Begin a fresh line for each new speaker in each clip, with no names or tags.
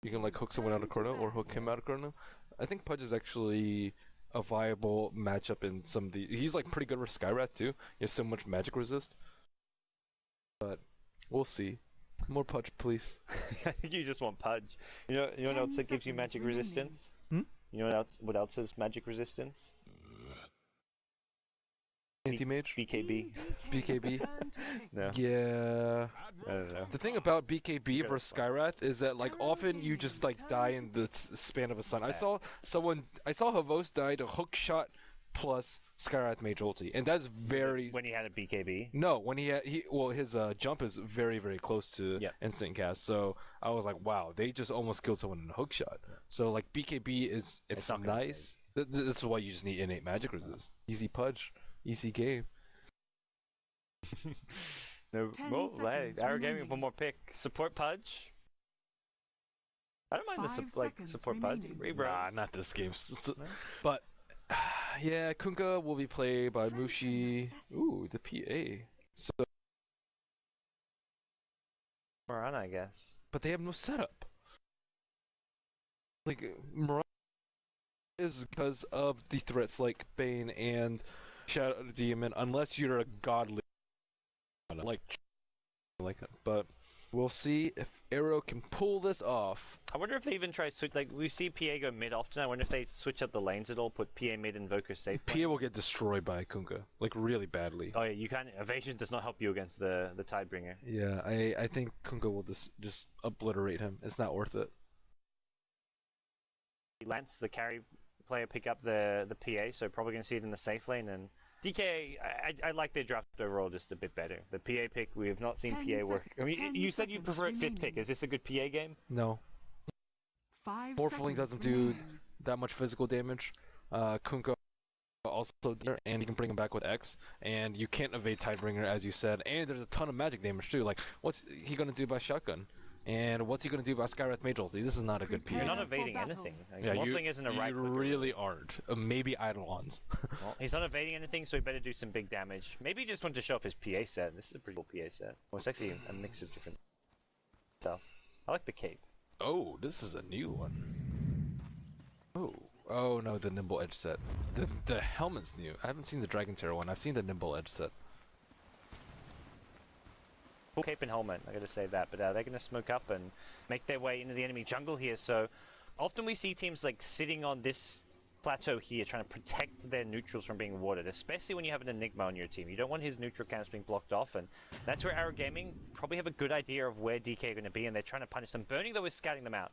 You can like hook someone out of Chrono or hook him out of Chrono. I think Pudge is actually a viable matchup in some of the. He's like pretty good with Skyrath too. He has so much magic resist. But we'll see. More Pudge, please.
I think you just want Pudge. You know what else that gives you magic resistance?
Hmm?
You know what else has magic resistance?
Anti-mage?
BKB.
BKB?
No.
Yeah.
I don't know.
The thing about BKB versus Skyrath is that like often you just like die in the span of a sun. I saw Havos die to hook shot plus Skyrath mage ulti, and that's very.
When he had a BKB.
No, when his jump is very very close to instant cast. So I was like, wow, they just almost killed someone in a hook shot. So like BKB it's nice. This is why you just need innate magic resist. Easy Pudge, easy game.
No, well, hey, Arrow Gaming one more pick. Support Pudge. I don't mind the support Pudge.
Nah, not this game. But yeah, Kunkka will be played by Mushi. Ooh, the PA. So.
Mirana, I guess.
But they have no setup. Like Mirana is because of the threats like Bane and Shadow Demon, unless you're a godly like that. But we'll see if Arrow can pull this off.
I wonder if they even try to switch. Like we see PA go mid often. I wonder if they switch up the lanes at all. Put PA mid, Invoker safe.
PA will get destroyed by Kunkka, like really badly.
Oh yeah, you can't. Evasion does not help you against the Tidebringer.
Yeah, I think Kunkka will just obliterate him. It's not worth it.
Lance, the carry player, pick up the PA, so probably going to see it in the safe lane. And DK, I like their draft overall just a bit better. The PA pick, we have not seen PA work. I mean, you said you prefer it 5th pick. Is this a good PA game?
No. Morphling doesn't do that much physical damage. Kunkka also there, and you can bring him back with X, and you can't evade Tidebringer as you said, and there's a ton of magic damage too. Like, what's he gonna do by shotgun? And what's he gonna do by Skyrath Mage ulti? This is not a good PA.
You're not evading anything. Like,
yeah,
Morphling isn't a right.
You really aren't. Maybe Eidolons.
Well, he's not evading anything, so he better do some big damage. Maybe he just wanted to show off his PA set. This is a pretty cool PA set. Well, it's actually a mix of different stuff. I like the cape.
Oh, this is a new one. Oh no, the Nimble Edge set. The helmet's new. I haven't seen the Dragon Terror one. I've seen the Nimble Edge set.
Cool cape and helmet, I gotta say that, but they're gonna smoke up and make their way into the enemy jungle here, so often we see teams like sitting on this plateau here trying to protect their neutrals from being warded, especially when you have an Enigma on your team. You don't want his neutral camps being blocked off, and that's where Arrow Gaming probably have a good idea of where DK are gonna be, and they're trying to punish them. Burning though is scouting them out.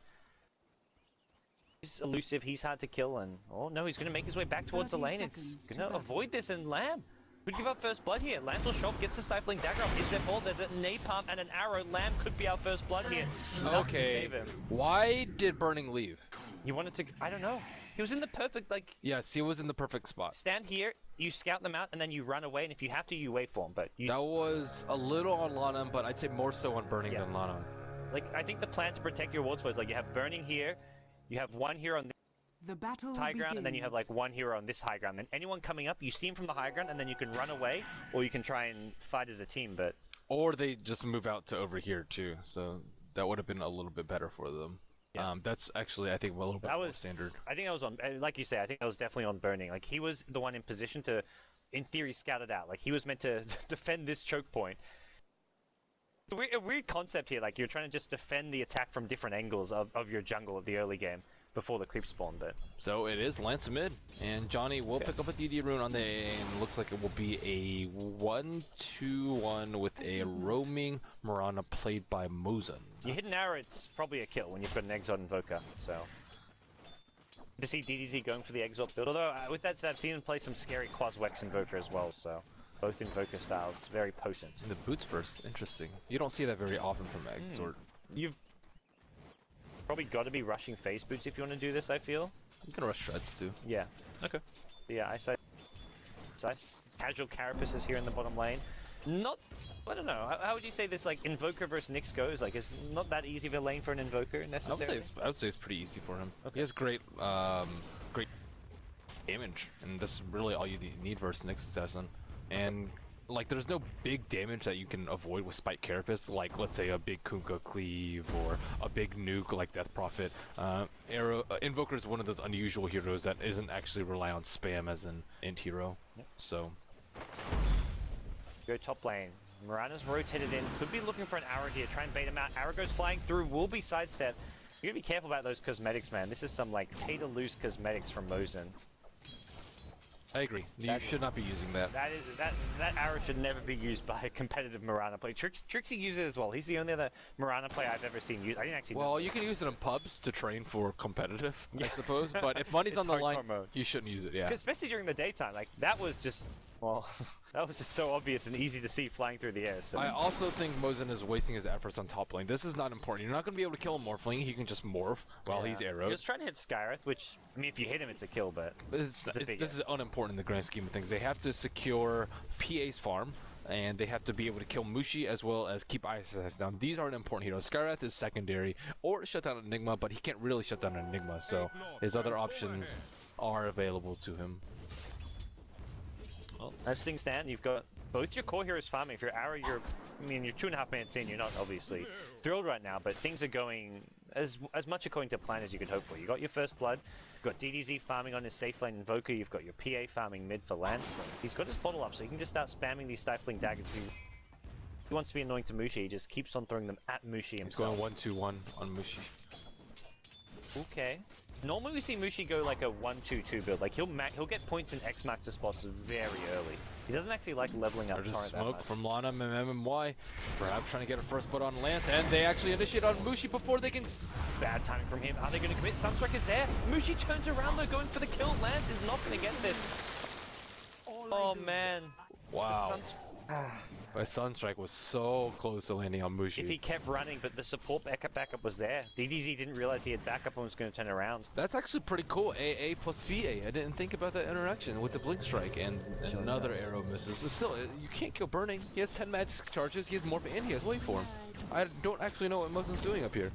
He's elusive, he's hard to kill, and oh no, he's gonna make his way back towards the lane. It's gonna avoid this, and Lamb could give up first blood here. Lamb will show up, gets the stifling dagger off. Is there more? There's a napalm and an arrow. Lamb could be our first blood here.
Okay. Why did Burning leave?
You wanted to, I don't know. He was in the perfect, like...
Yes, he was in the perfect spot.
Stand here, you scout them out, and then you run away, and if you have to, you wait for them, but you...
That was a little on Lanham, but I'd say more so on Burning than Lanham.
Like, I think the plan to protect your wards was, like, you have Burning here, you have one here on
the battle
high ground,
begins.
and then you have, like, one hero on this high ground. Then anyone coming up, you see him from the high ground, and then you can run away, or you can try and fight as a team, but...
Or they just move out to over here, too, so that would have been a little bit better for them. Yeah. That's actually, I think, a little bit more standard.
I think I was on, like you say, I think I was definitely on Burning. Like, he was the one in position to, in theory, scout it out. Like, he was meant to defend this choke point. A weird concept here, like, you're trying to just defend the attack from different angles of your jungle of the early game before the creep spawn, but...
So it is Lance mid, and Johnny will pick up a DD rune on the A, and looks like it will be a 1-2-1 with a roaming Mirana played by Mozen.
You hit an arrow, it's probably a kill when you've got an Exalt Invoker, so... To see DDZ going for the Exalt build, although with that said, I've seen him play some scary Quas-Wex Invoker as well, so... Both Invoker styles, very potent.
And the boots first, interesting. You don't see that very often from Exalt.
You've probably got to be rushing phase boots if you want to do this, I feel.
You can rush shreds too.
Yeah.
Okay.
But yeah, I say casual carapaces here in the bottom lane. Not, I don't know, how would you say this, like, Invoker versus Nyx goes? Like, it's not that easy of a lane for an Invoker, necessarily?
I would say it's pretty easy for him.
Okay.
He has great damage, and this is really all you need versus Nyx Assassin. And like there's no big damage that you can avoid with Spike Carapace, like let's say a big Kunkka cleave or a big nuke like Death Prophet. Invoker is one of those unusual heroes that isn't actually rely on spam as an int hero.
Yep.
So
Go top lane. Mirana's rotated in, could be looking for an arrow here, try and bait him out. Arrow goes flying through, will be sidestep. You gotta be careful about those cosmetics, man. This is some like pay-to-lose cosmetics from Mosin.
I agree. You should not be using that.
That arrow should never be used by a competitive Mirana player. Trixie uses it as well. He's the only other Mirana player I've ever seen use. I didn't actually.
Well, you can use it in pubs to train for competitive, I suppose. But if money's on the line, you shouldn't use it. Yeah.
Especially during the daytime, like that was just. Well, that was just so obvious and easy to see flying through the air. So.
I also think Mosin is wasting his efforts on top lane. This is not important. You're not going to be able to kill him morphling. He can just morph while he's arrowed.
He was trying to hit Skywrath, which, I mean, if you hit him, it's a kill, but
this is unimportant in the grand scheme of things. They have to secure PA's farm, and they have to be able to kill Mushi as well as keep ISS down. These aren't important heroes. Skywrath is secondary, or shut down Enigma, but he can't really shut down Enigma, so his other options are available to him.
Well, as things stand, you've got both your core heroes farming. If you're Arrow, you're 2.5 man team, you're not obviously thrilled right now, but things are going as much according to plan as you could hope for. You got your first blood, you've got DDZ farming on his safe lane Invoker, you've got your PA farming mid for Lance. He's got his bottle up, so he can just start spamming these stifling daggers. He wants to be annoying to Mushi, he just keeps on throwing them at Mushi himself.
He's going 1-2-1 on Mushi.
Okay. Normally we see Mushi go like a 1-2-2 build. Like he'll get points in X-Max spots very early. He doesn't actually like leveling up.
There's just smoke from Lana and MMY. Perhaps trying to get a first blood on Lance, and they actually initiate on Mushi before they can. Bad timing from him. Are they going to commit? Sunstrike is there. Mushi turns around though, going for the kill. Lance is not going to get this. Oh man. Wow. My Sunstrike was so close to landing on Mushi.
If he kept running, but the support backup was there. DDZ didn't realize he had backup and was going to turn around.
That's actually pretty cool. AA plus VA. I didn't think about that interaction with the Blink Strike, and another arrow misses. Still, you can't kill Burning. He has 10 magic charges, he has Morph, and he has Waveform. I don't actually know what Mosin's doing up here.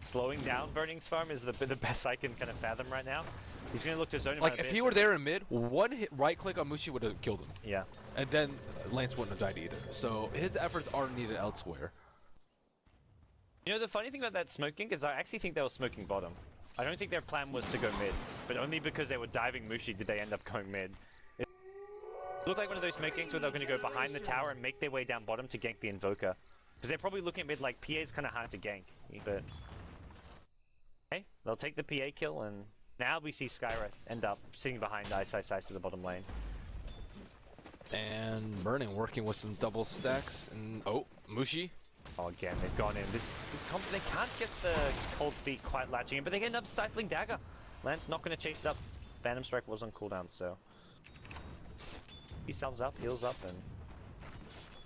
Slowing down Burning's farm is the best I can kind of fathom right now. He's going to look to zone him
like, if he were there in mid, one hit right click on Mushi would have killed him.
Yeah.
And then Lance wouldn't have died either. So his efforts are needed elsewhere.
You know, the funny thing about that smoking is I actually think they were smoking bottom. I don't think their plan was to go mid, but only because they were diving Mushi did they end up going mid. It looked like one of those smokings where they were going to go behind the tower and make their way down bottom to gank the Invoker. Because they're probably looking at mid like PA's kind of hard to gank, but... Okay, they'll take the PA kill, and now we see Skywrath end up sitting behind Ice to the bottom lane.
And Burning working with some double stacks, and oh, Mushi.
Oh, again, they've gone in. This comp, they can't get the cold feet quite latching in, but they end up stifling dagger. Lance not going to chase it up. Phantom Strike was on cooldown, so he sells up, heals up, and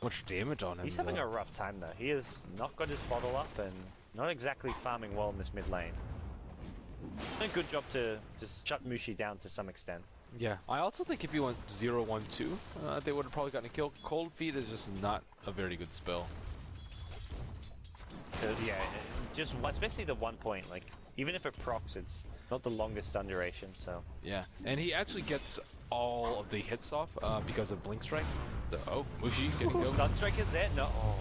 much damage on him.
He's having a rough time though. He has not got his bottle up and not exactly farming well in this mid lane. A good job to just shut Mushi down to some extent.
Yeah, I also think if you went 0-1-2, they would have probably gotten a kill. Cold Feet is just not a very good spell.
Yeah, just especially the 1 point, like, even if it procs, it's not the longest stun duration, so.
Yeah, and he actually gets all of the hits off because of Blink Strike. Oh, Mushi getting killed.
Sunstrike is there? No. Oh.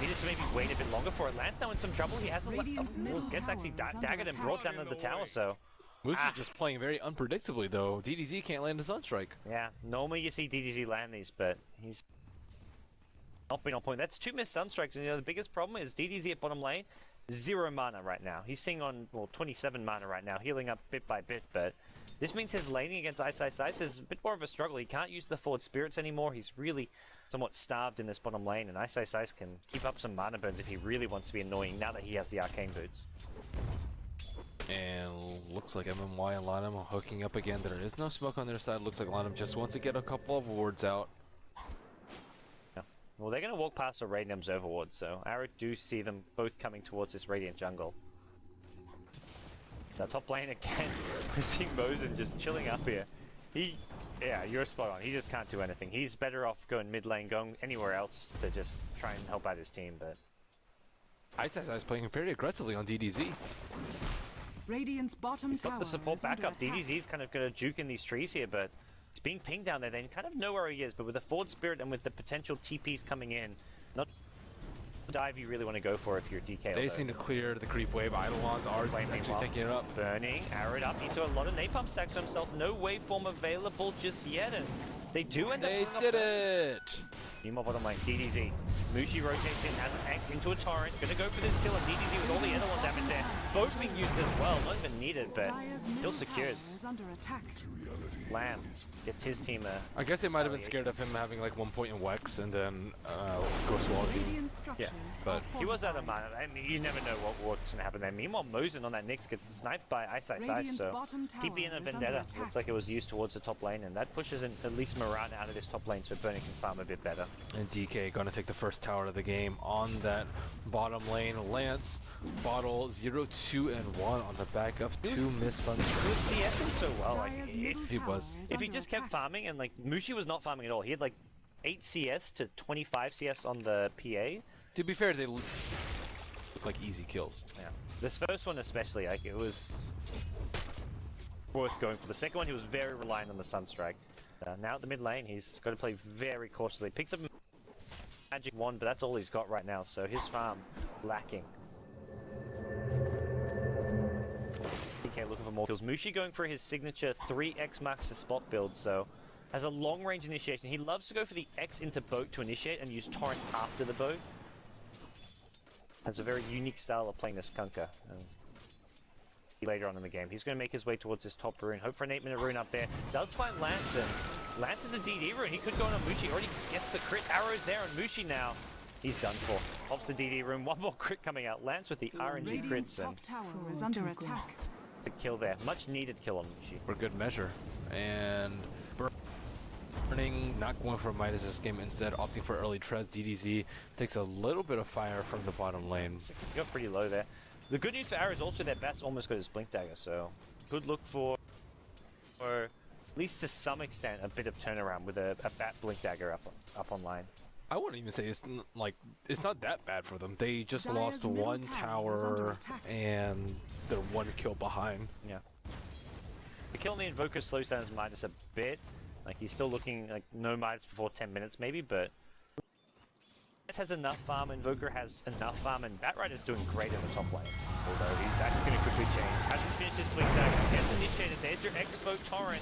Needed to maybe wait a bit longer for it. Lance now in some trouble. He hasn't gets actually daggered and brought down to the tower, so.
Mushi's just playing very unpredictably though. DDZ can't land a Sunstrike.
Yeah, normally you see DDZ land these, but he's not been on point. That's 2 missed Sunstrikes, and you know the biggest problem is DDZ at bottom lane, 0 mana right now. He's sitting on, well, 27 mana right now, healing up bit by bit, but this means his laning against Ice is a bit more of a struggle. He can't use the forward spirits anymore. He's really somewhat starved in this bottom lane, and Ice can keep up some mana burns if he really wants to be annoying now that he has the arcane boots.
And looks like MMY and Lanham are hooking up again. There is no smoke on their side. Looks like Lanham just wants to get a couple of wards out.
Yeah. Well, they're going to walk past a Radiant Observer ward, so I do see them both coming towards this Radiant jungle. The top lane again, we're seeing Mosin just chilling up here. Yeah, you're spot on. He just can't do anything. He's better off going mid lane, going anywhere else to just try and help out his team, but...
Ice is playing very aggressively on DDZ.
Radiant's bottom
He's got
tower
the support
is under
backup.
attack.
DDZ's kind of going to juke in these trees here, but He's being pinged down there, they kind of know where he is, but with the Forward Spirit and with the potential TPs coming in, not the dive you really want to go for if you're DK.
They seem to clear the creep wave. Eidolons are actually taking it up.
Burning, arrowed up. He saw a lot of napalm stacks to himself. No waveform available just yet, and they do end up.
They did it.
Meanwhile, bottom lane, DDZ. Mushi rotates in, has an axe into a torrent. Gonna go for this kill, and DDZ with all the Eidolon damage there. Both being used as well, not even needed, but still secured. Lamb gets his team a...
I guess they might have been scared of him having like 1 point in Wex and then Ghost Wall.
Yeah, but he was out of mana. I mean, you never know what's going to happen there. Meanwhile, Mosin on that Nyx gets sniped by Ice, so TP in a Vendetta looks like it was used towards the top lane, and that pushes in at least Mirana out of this top lane so Burning can farm a bit better.
And DK going to take the first tower of the game on that bottom lane. Lance, Bottle, 0, 2, and 1 on the back of 2 missed Sunstrike.
He was CSing so well, like,
if
he just kept farming, and like, Mushi was not farming at all. He had like 8 CS to 25 CS on the PA.
To be fair, they look like easy kills.
Yeah. This first one especially, like, it was worth going for. The second one, he was very reliant on the Sunstrike. Now at the mid lane, he's got to play very cautiously. Picks up Magic Wand, but that's all he's got right now, so his farm lacking. DK looking for more kills. Mushi going for his signature 3x max to spot build, so has a long range initiation. He loves to go for the X into boat to initiate and use torrent after the boat. Has a very unique style of playing this Kunkka. Later on in the game, he's going to make his way towards this top rune. Hope for an 8-minute rune up there. Does find Lance, and Lance is a DD rune. He could go on Mushi. Already gets the crit. Arrows there on Mushi now. He's done for. Pops the DD rune. One more crit coming out. Lance with the RNG crits, and
tower is under attack.
the kill there. Much needed kill on Mushi.
For good measure. And Burning not going for Midas this game, instead opting for early treads. DDZ takes a little bit of fire from the bottom lane.
He got pretty low there. The good news for Arrow is also that Bat's almost got his Blink Dagger, so good look for at least to some extent, a bit of turnaround with a Bat Blink Dagger up online.
I wouldn't even say it's not that bad for them. They just lost one tower and they're 1 kill behind.
Yeah. The kill on the Invoker slows down his Midas a bit. Like, he's still looking like no Midas before 10 minutes maybe, but has enough farm, Invoker has enough farm, and Batrider's doing great in the top lane. Although that's going to quickly change. Hasn't finished his Blink Dagger, gets initiated. There's your Expo Torrent.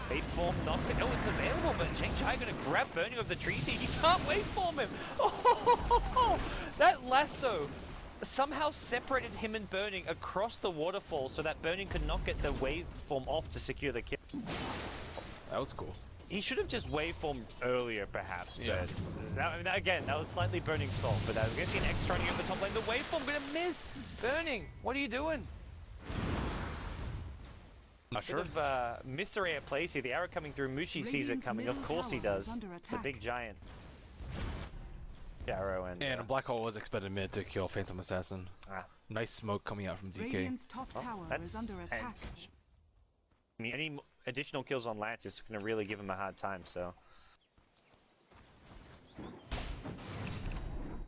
Waveform knocked. Oh, it's available, but Cheng Chai going to grab Burning of the tree seed. He can't waveform him. Oh, that lasso somehow separated him and Burning across the waterfall so that Burning could not get the waveform off to secure the kill.
That was cool.
He should have just waveformed earlier, perhaps.
Yeah.
But I mean, again, that was slightly Burning's fault. But we're going to see an X turning up the top lane. The waveform going to miss. Burning, what are you doing?
Not sure.
Bit of misarray at plays here. The arrow coming through. Mushi sees it coming. Of course he does. The big giant. Arrow and
Black Hole was expected mid to kill Phantom Assassin. Nice smoke coming out from DK.
Radiant's top tower is under attack.
I mean, any additional kills on Lance is going to really give him a hard time, so.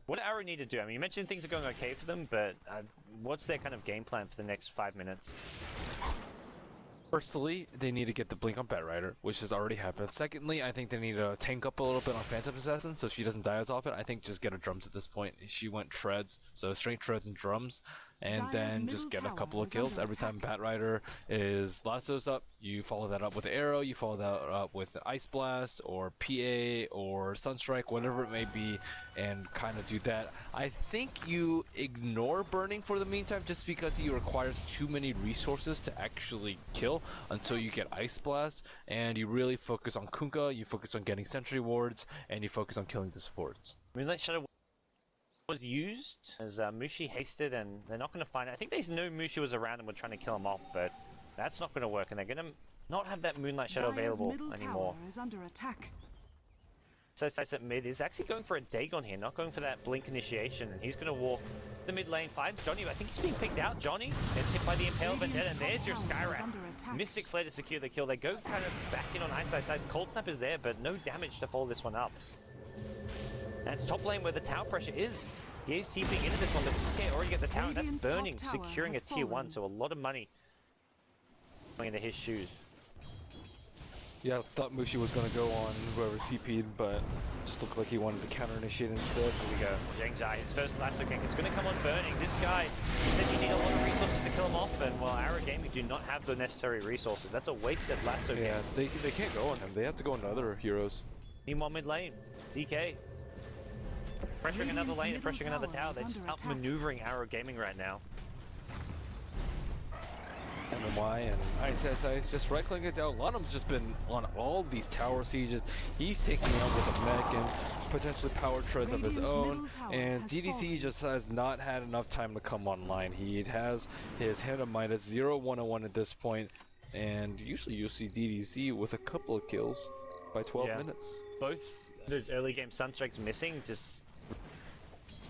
What do Arrow need to do? I mean, you mentioned things are going okay for them, but what's their kind of game plan for the next 5 minutes?
Firstly, they need to get the blink on Batrider, which has already happened. Secondly, I think they need to tank up a little bit on Phantom Assassin, so she doesn't die as often. I think just get her drums at this point. She went treads, so straight treads and drums, and then just get a couple of kills. Every time Batrider is lassos up, you follow that up with Arrow, you follow that up with Ice Blast, or PA, or Sunstrike, whatever it may be, and kind of do that. I think you ignore Burning for the meantime, just because he requires too many resources to actually kill until you get Ice Blast, and you really focus on Kunkka, you focus on getting Sentry Wards, and you focus on killing the supports.
Moonlight Shadow was used as Mushi hasted, and they're not going to find it. I think they know Mushi was around and were trying to kill him off, but that's not going to work, and they're going to not have that Moonlight Shadow available anymore.
Is under attack.
So Sice at mid is actually going for a Dagon here, not going for that Blink initiation, and he's going to walk the mid lane, finds Johnny, but I think he's being picked out. Johnny gets hit by the Impale Vendetta, and there's your Skyrat. Mystic Flare to secure the kill. They go kind of back in on Ice. Cold Snap is there, but no damage to follow this one up. And it's top lane where the tower pressure is. He is TPing into this one, but he can't already get the tower. That's Burning, securing a tier 1, so a lot of money going into his shoes.
Yeah, I thought Mushi was gonna go on whoever TP'd, but just looked like he wanted to counter-initiate instead.
Here we go. Zheng Zhai, his first lasso kick. It's going to come on burning. This guy, you said you need a lot of resources to kill him off, and well, Arrow Gaming do not have the necessary resources. That's a wasted lasso kick.
Yeah, they can't go on him. They have to go on other heroes.
Meanwhile, mid lane, DK. Pressuring another lane and pressuring another tower. They're just outmaneuvering Arrow Gaming right now.
MMY and ISS just right-clicking it down. Lanham's just been on all these tower sieges. He's taking out with a mech and potentially power treads of his own. And DDC just has not had enough time to come online. He has his head of minus 0-101 at this point. And usually you'll see DDC with a couple of kills by 12 minutes.
Both those early game Sunstrikes missing just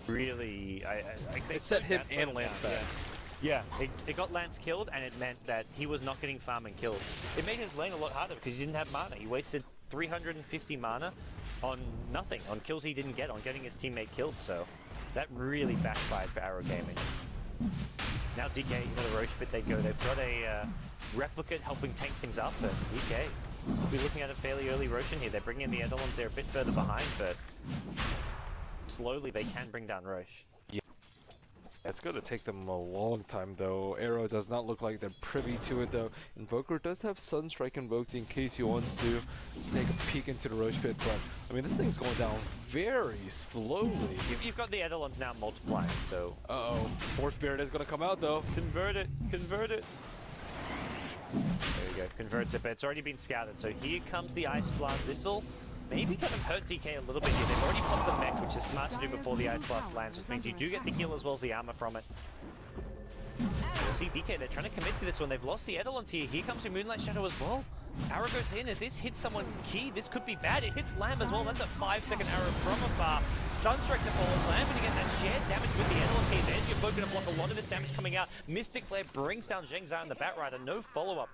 really... I think
it set him and Lance back.
Yeah, it got Lance killed, and it meant that he was not getting farm and kills. It made his lane a lot harder because he didn't have mana. He wasted 350 mana on nothing, on kills he didn't get, on getting his teammate killed, so that really backfired for Arrow Gaming. Now DK, into the Roche pit they go. They've got a Replicant helping tank things up, but DK will be looking at a fairly early Roshan here. They're bringing in the Eidolons, they're a bit further behind, but slowly they can bring down Roche.
It's going to take them a long time though. Arrow does not look like they're privy to it though. Invoker does have Sunstrike invoked in case he wants to take a peek into the Roche pit, but I mean this thing's going down very slowly.
You've got the Eidolons now multiplying, so...
Uh-oh. Force Spirit is going to come out though.
Convert it! Convert it! There we go. Converts it, but it's already been scouted. So here comes the Ice Blast. This'll maybe kind of hurt DK a little bit here. They've already popped the mech, which is smart to do before the Ice Blast lands, which means you do get the heal as well as the armor from it. You'll see DK, they're trying to commit to this one. They've lost the Eidolons here. Here comes the Moonlight Shadow as well. Arrow goes in. If this hits someone key, this could be bad. It hits Lamb as well. That's a 5-second arrow from afar. Sunstrike to fall. Lamb gonna get that shared damage with the Eidolons here. There's your Invoker to block a lot of this damage coming out. Mystic Flare brings down Zheng Zhai on the Batrider. No follow-up.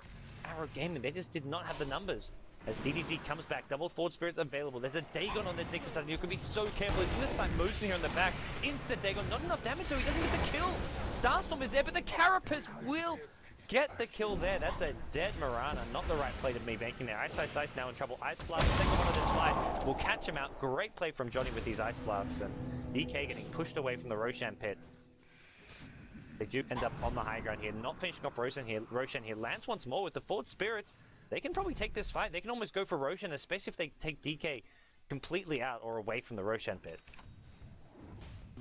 Arrow Gaming, they just did not have the numbers. As DDZ comes back, double Forward Spirits available. There's a Dagon on this Nexus side, and you can be so careful. He's going to start motion here in the back. Instant Dagon, not enough damage, so he doesn't get the kill. Starstorm is there, but the Carapace will get the kill there. That's a dead Mirana, not the right play to be making there. Ice now in trouble. Ice Blast, second one of this fight, will catch him out. Great play from Johnny with these Ice Blasts, and DK getting pushed away from the Roshan pit. They do end up on the high ground here, not finishing off Roshan here. Lance once more with the Forward Spirits. They can probably take this fight. They can almost go for Roshan, especially if they take DK completely out or away from the Roshan pit.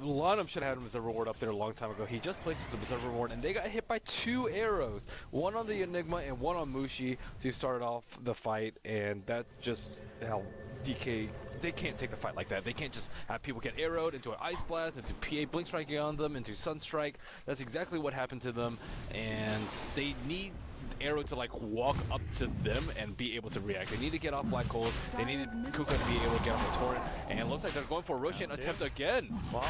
Lanham should have had him as a reward up there a long time ago. He just placed his reserve reward, and they got hit by 2 arrows. One on the Enigma and one on Mushi to start off the fight, and that just, hell, DK, they can't take the fight like that. They can't just have people get arrowed into an Ice Blast, into PA Blink Striking on them, into Sunstrike. That's exactly what happened to them, and they need Arrow to like walk up to them and be able to react. They need to get off Black Holes. They needed Kuka to be able to get off the turret, and it looks like they're going for a Roshan attempt again.
Well,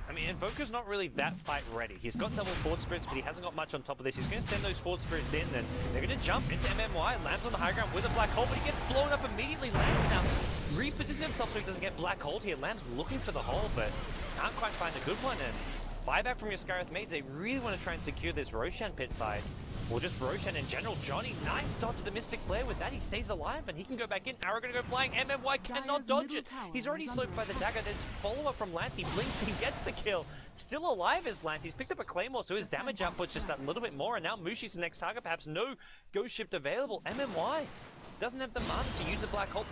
I mean, Invoker's not really that fight ready. He's got double Forward Spirits, but he hasn't got much on top of this. He's going to send those Forward Spirits in, and they're going to jump into MMY. Lands on the high ground with a Black Hole, but he gets blown up immediately. Lands now repositions himself so he doesn't get Black Hole here. Lamb's looking for the hole, but can't quite find a good one. And buyback from your Scarith mates. They really want to try and secure this Roshan pit fight. Or just Roshan in general. Johnny, nice dodge to the Mystic Flare. With that, he stays alive and he can go back in. Arrow gonna go flying. MMY cannot dodge it. He's already slowed by the dagger. There's follow-up from Lance. He blinks. He gets the kill. Still alive is Lance. He's picked up a Claymore, so his damage output's just a little bit more. And now Mushi's the next target. Perhaps no Ghost Shift available. MMY doesn't have the mana to use the Black Hole.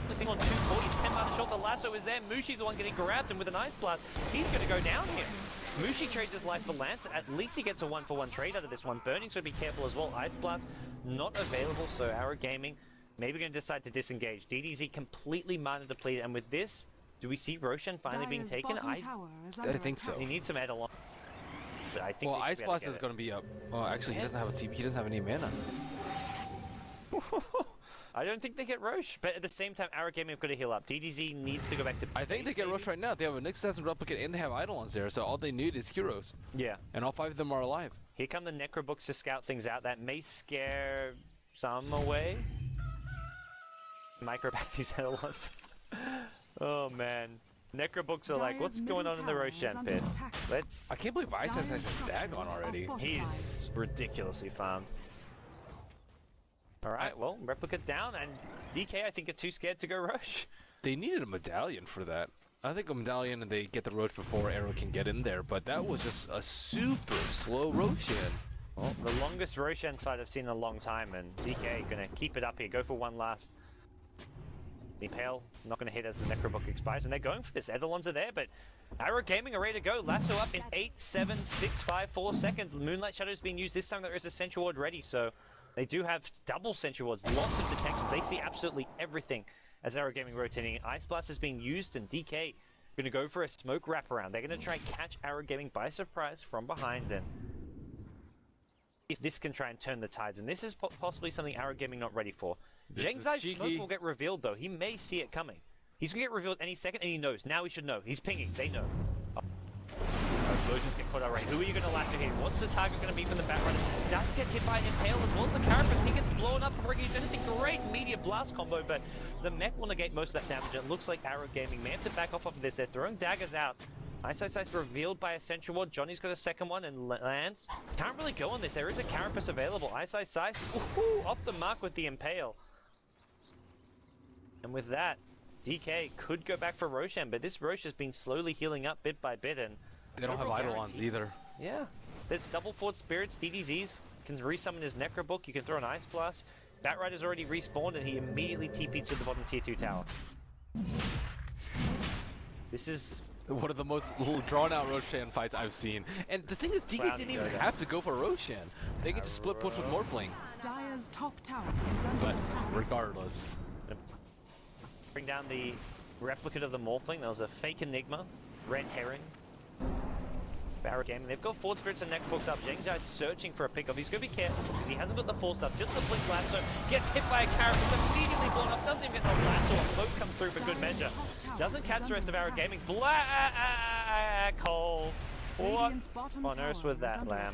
Focusing on 240, 10 mana short. The lasso is there. Mushi's the one getting grabbed, and with an Ice Blast, he's going to go down here. Mushi trades his life for Lance. At least he gets a 1-for-1 trade out of this one. Burning, so be careful as well. Ice Blast not available, so Arrow Gaming maybe going to decide to disengage. DDZ completely mana depleted, and with this, do we see Roshan finally being taken? I
think so.
He needs some Eidolon. But I think
Ice Blast is going to be up. Well, actually, he doesn't have a TP. He doesn't have any mana.
I don't think they get Roche, but at the same time, Arrow Gaming have got to heal up. DDZ needs to go back to
I think they get Roche right now. They have a Nexus Assassin Replicant and they have Eidolons there, so all they need is heroes.
Yeah.
And all 5 of them are alive.
Here come the Necrobooks to scout things out. That may scare some away. Micro back these Eidolons. Oh man. Necrobooks are like, what's going on in the Roshan pit?
I can't believe Ice has Dagon already.
He's ridiculously farmed. Alright, well, Replica down, and DK I think are too scared to go rush.
They needed a medallion for that. I think a medallion and they get the roach before Arrow can get in there, but that was just a super slow Roshan.
Well, the longest Roshan fight I've seen in a long time, and DK gonna keep it up here, go for one last. The Impale not gonna hit as the Necrobook expires, and they're going for this. Eidolons are there, but Arrow Gaming are ready to go. Lasso up in 8, 7, 6, 5, 4 seconds. Moonlight Shadow's being used this time. There is a Sentry Ward ready, so they do have double Sentry Wards, lots of detections. They see absolutely everything as Arrow Gaming rotating. Ice Blast is being used, and DK gonna go for a smoke wraparound. They're gonna try and catch Arrow Gaming by surprise from behind, and if this can try and turn the tides, and this is possibly something Arrow Gaming not ready for. Zheng Zai's smoke will get revealed though. He may see it coming. He's gonna get revealed any second, and he knows. Now he should know. He's pinging. They know. Explosions get caught already. Who are you gonna lasso here? What's the target gonna be from the back runner? Does get hit by an Impale as well as the Carapace. He gets blown up before he uses anything. Great media blast combo, but the mech will negate most of that damage. It looks like Arrow Gaming may have to back off of this. They're throwing daggers out. Ice revealed by a Sentry Ward. Johnny's got a second one and lands. Can't really go on this. There is a Carapace available. Ice off the mark with the Impale. And with that, DK could go back for Roshan, but this Rosh has been slowly healing up bit by bit, and
they don't have Eidolons either.
Yeah, there's double Fort Spirits, DDZs, can resummon his Necrobook, you can throw an Ice Blast. Batrider's already respawned and he immediately TP'd to the bottom tier 2 tower. This is
one of the most drawn out Roshan fights I've seen. And the thing is, DK didn't even have to go for Roshan. They could just split push with Morphling.
Dire's top tower is under
But
attack.
regardless.
Bring down the replicate of the Morphling. There was a fake Enigma, Red Herring. Barra Gaming. They've got Fort Spirits and Necrobooks up. Zheng Zai's searching for a pickoff. He's going to be careful because he hasn't got the full stuff. Just the Blink Lasso. Gets hit by a Carapace. Immediately blown up. Doesn't even get the Lasso. A boat comes through for good measure. Doesn't catch the rest of Arrow Gaming. Black hole. What on earth with that, Lamb?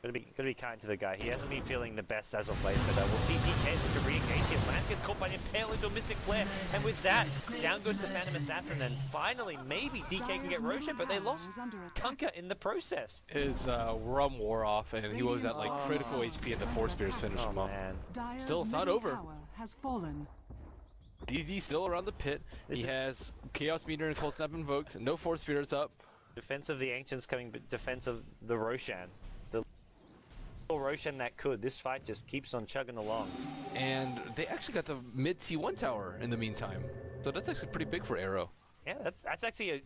Gotta be kind to the guy. He hasn't been feeling the best as of late, but we'll see DK look to re-engage here. Lance gets caught by an Impale into a Mystic Flare, and with that, down goes the Phantom Assassin, and finally, maybe DK can get Roshan, but they lost Kunkka in the process.
His rum wore off, and he was at like critical HP, and the Force Spears finished him off. Still, it's not over.
Has fallen.
DZ still around the pit. He has Chaos Meter and Cold Snap invoked. No Force Spears up.
Defense of the Ancients coming, but defense of the Roshan. Roshan that could. This fight just keeps on chugging along.
And they actually got the mid T1 tower in the meantime. So that's actually pretty big for Arrow.
Yeah, that's actually a...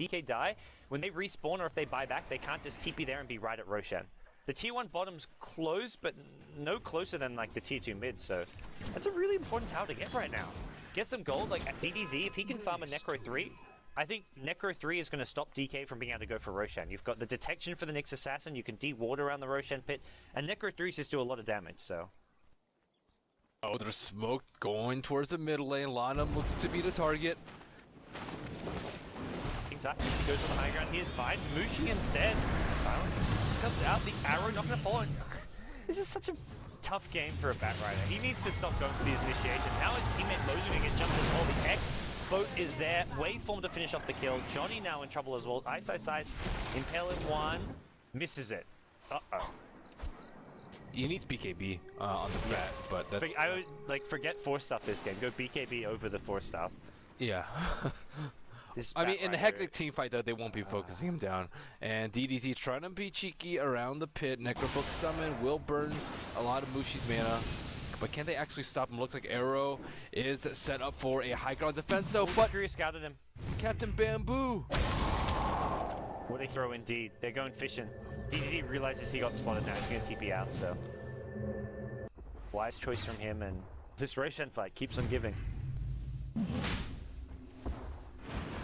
DK die, when they respawn or if they buy back, they can't just TP there and be right at Roshan. The tier 1 bottom's close, but no closer than like the tier 2 mid, so that's a really important tower to get right now. Get some gold, like at DDZ, if he can farm a Necro 3, I think Necro 3 is going to stop DK from being able to go for Roshan. You've got the detection for the Nyx Assassin, you can de-ward around the Roshan pit, and Necro 3 just do a lot of damage, so...
Oh, there's smoke going towards the middle lane. Lana looks to be the target.
He goes on the high ground, here's Vines mooshing instead. Silence comes out, the arrow not going to fall. This is such a tough game for a Batrider. He needs to stop going for these initiations. Now his teammate Mozu going to get jumped as well. The X boat is there. Waveform to finish off the kill. Johnny now in trouble as well. Ice. Impale in one. Misses it. Uh-oh.
He needs BKB on the bat, but that's...
I would, like, forget Force Stuff this game. Go BKB over the Force Stuff.
Yeah. I mean, in the hectic team fight, though, they won't be focusing him down. And DDT trying to be cheeky around the pit. Necrobook summon will burn a lot of Mushi's mana. But can they actually stop him? Looks like Arrow is set up for a high ground defense, though. But
Fury scouted him.
Captain Bamboo.
What a throw indeed. They're going fishing. DDT realizes he got spotted now. He's going to TP out, so... Wise choice from him, and this Roshan fight keeps on giving.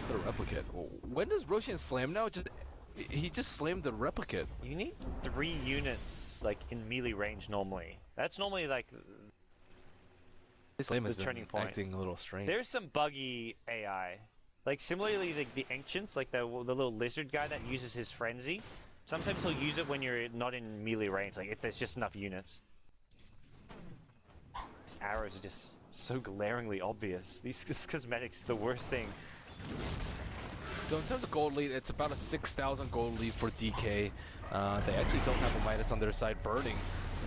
The replicate. When does Roshan slam now? He just slammed the replicate.
You need 3 units, like, in melee range normally. That's normally, like...
This slam has
the turning point.
Acting a little strange.
There's some buggy AI. Like, similarly, the Ancients, like the little lizard guy that uses his frenzy, sometimes he'll use it when you're not in melee range, like if there's just enough units. This arrows are just so glaringly obvious. This cosmetic's the worst thing.
So in terms of gold lead, it's about a 6,000 gold lead for DK. They actually don't have a Midas on their side, burning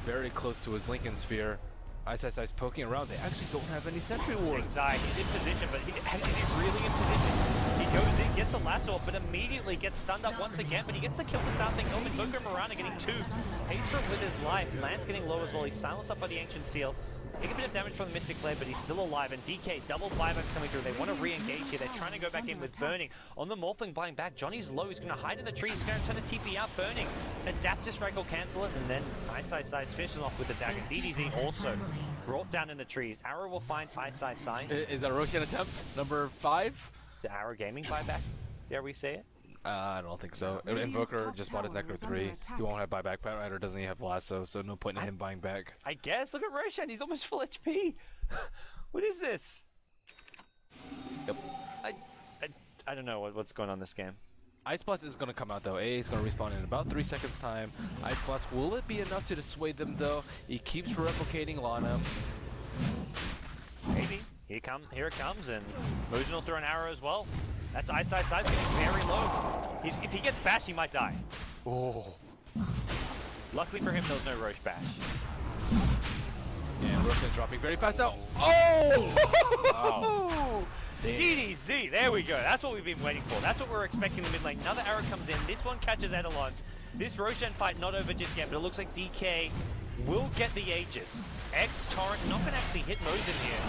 very close to his Lincoln Sphere. Ice poking around. They actually don't have any sentry wards.
Anxiety, he's in position, but he's really in position. He goes in, gets a lasso, but immediately gets stunned up once again, but he gets the kill to start things off. Invoker and Mirana getting 2. Pays for it with his life. Lance getting low as well. He's silenced up by the Ancient Seal. Taking a bit of damage from the Mystic Flare, but he's still alive. And DK, double buybacks coming through. They want to re-engage here. They're trying to go back in with Burning. On the Morphling buying back, Johnny's low. He's going to hide in the trees. He's going to turn the TP out. Burning. Adapt to strike will cancel it. And then Ice finishes off with the dagger. DDZ also brought down in the trees. Arrow will find Ice.
Is that a Roshan attempt? Number 5?
The Arrow Gaming buyback? Dare we say it?
I don't think so. Invoker just bought his Necro 3. He won't have buyback. Pat Rider doesn't even have Lasso, so no point in him buying back.
I guess. Look at Roshan. He's almost full HP. What is this?
Yep.
I don't know what's going on in this game.
Ice Blast is going to come out though. A is going to respawn in about 3 seconds time. Ice Blast, will it be enough to dissuade them though? He keeps replicating Lana.
Maybe. Here it comes, and Mosin will throw an arrow as well. That's Ice getting very low. If he gets bashed, he might die. Oh. Luckily for him, there was no Roche bash.
And Roshan's dropping very fast now. Oh!
Oh! DDZ, there we go. That's what we've been waiting for. That's what we're expecting in the mid lane. Another arrow comes in. This one catches Eidolons. This Roshan fight not over just yet, but it looks like DK will get the Aegis. Torrent not going to actually hit Mosin here.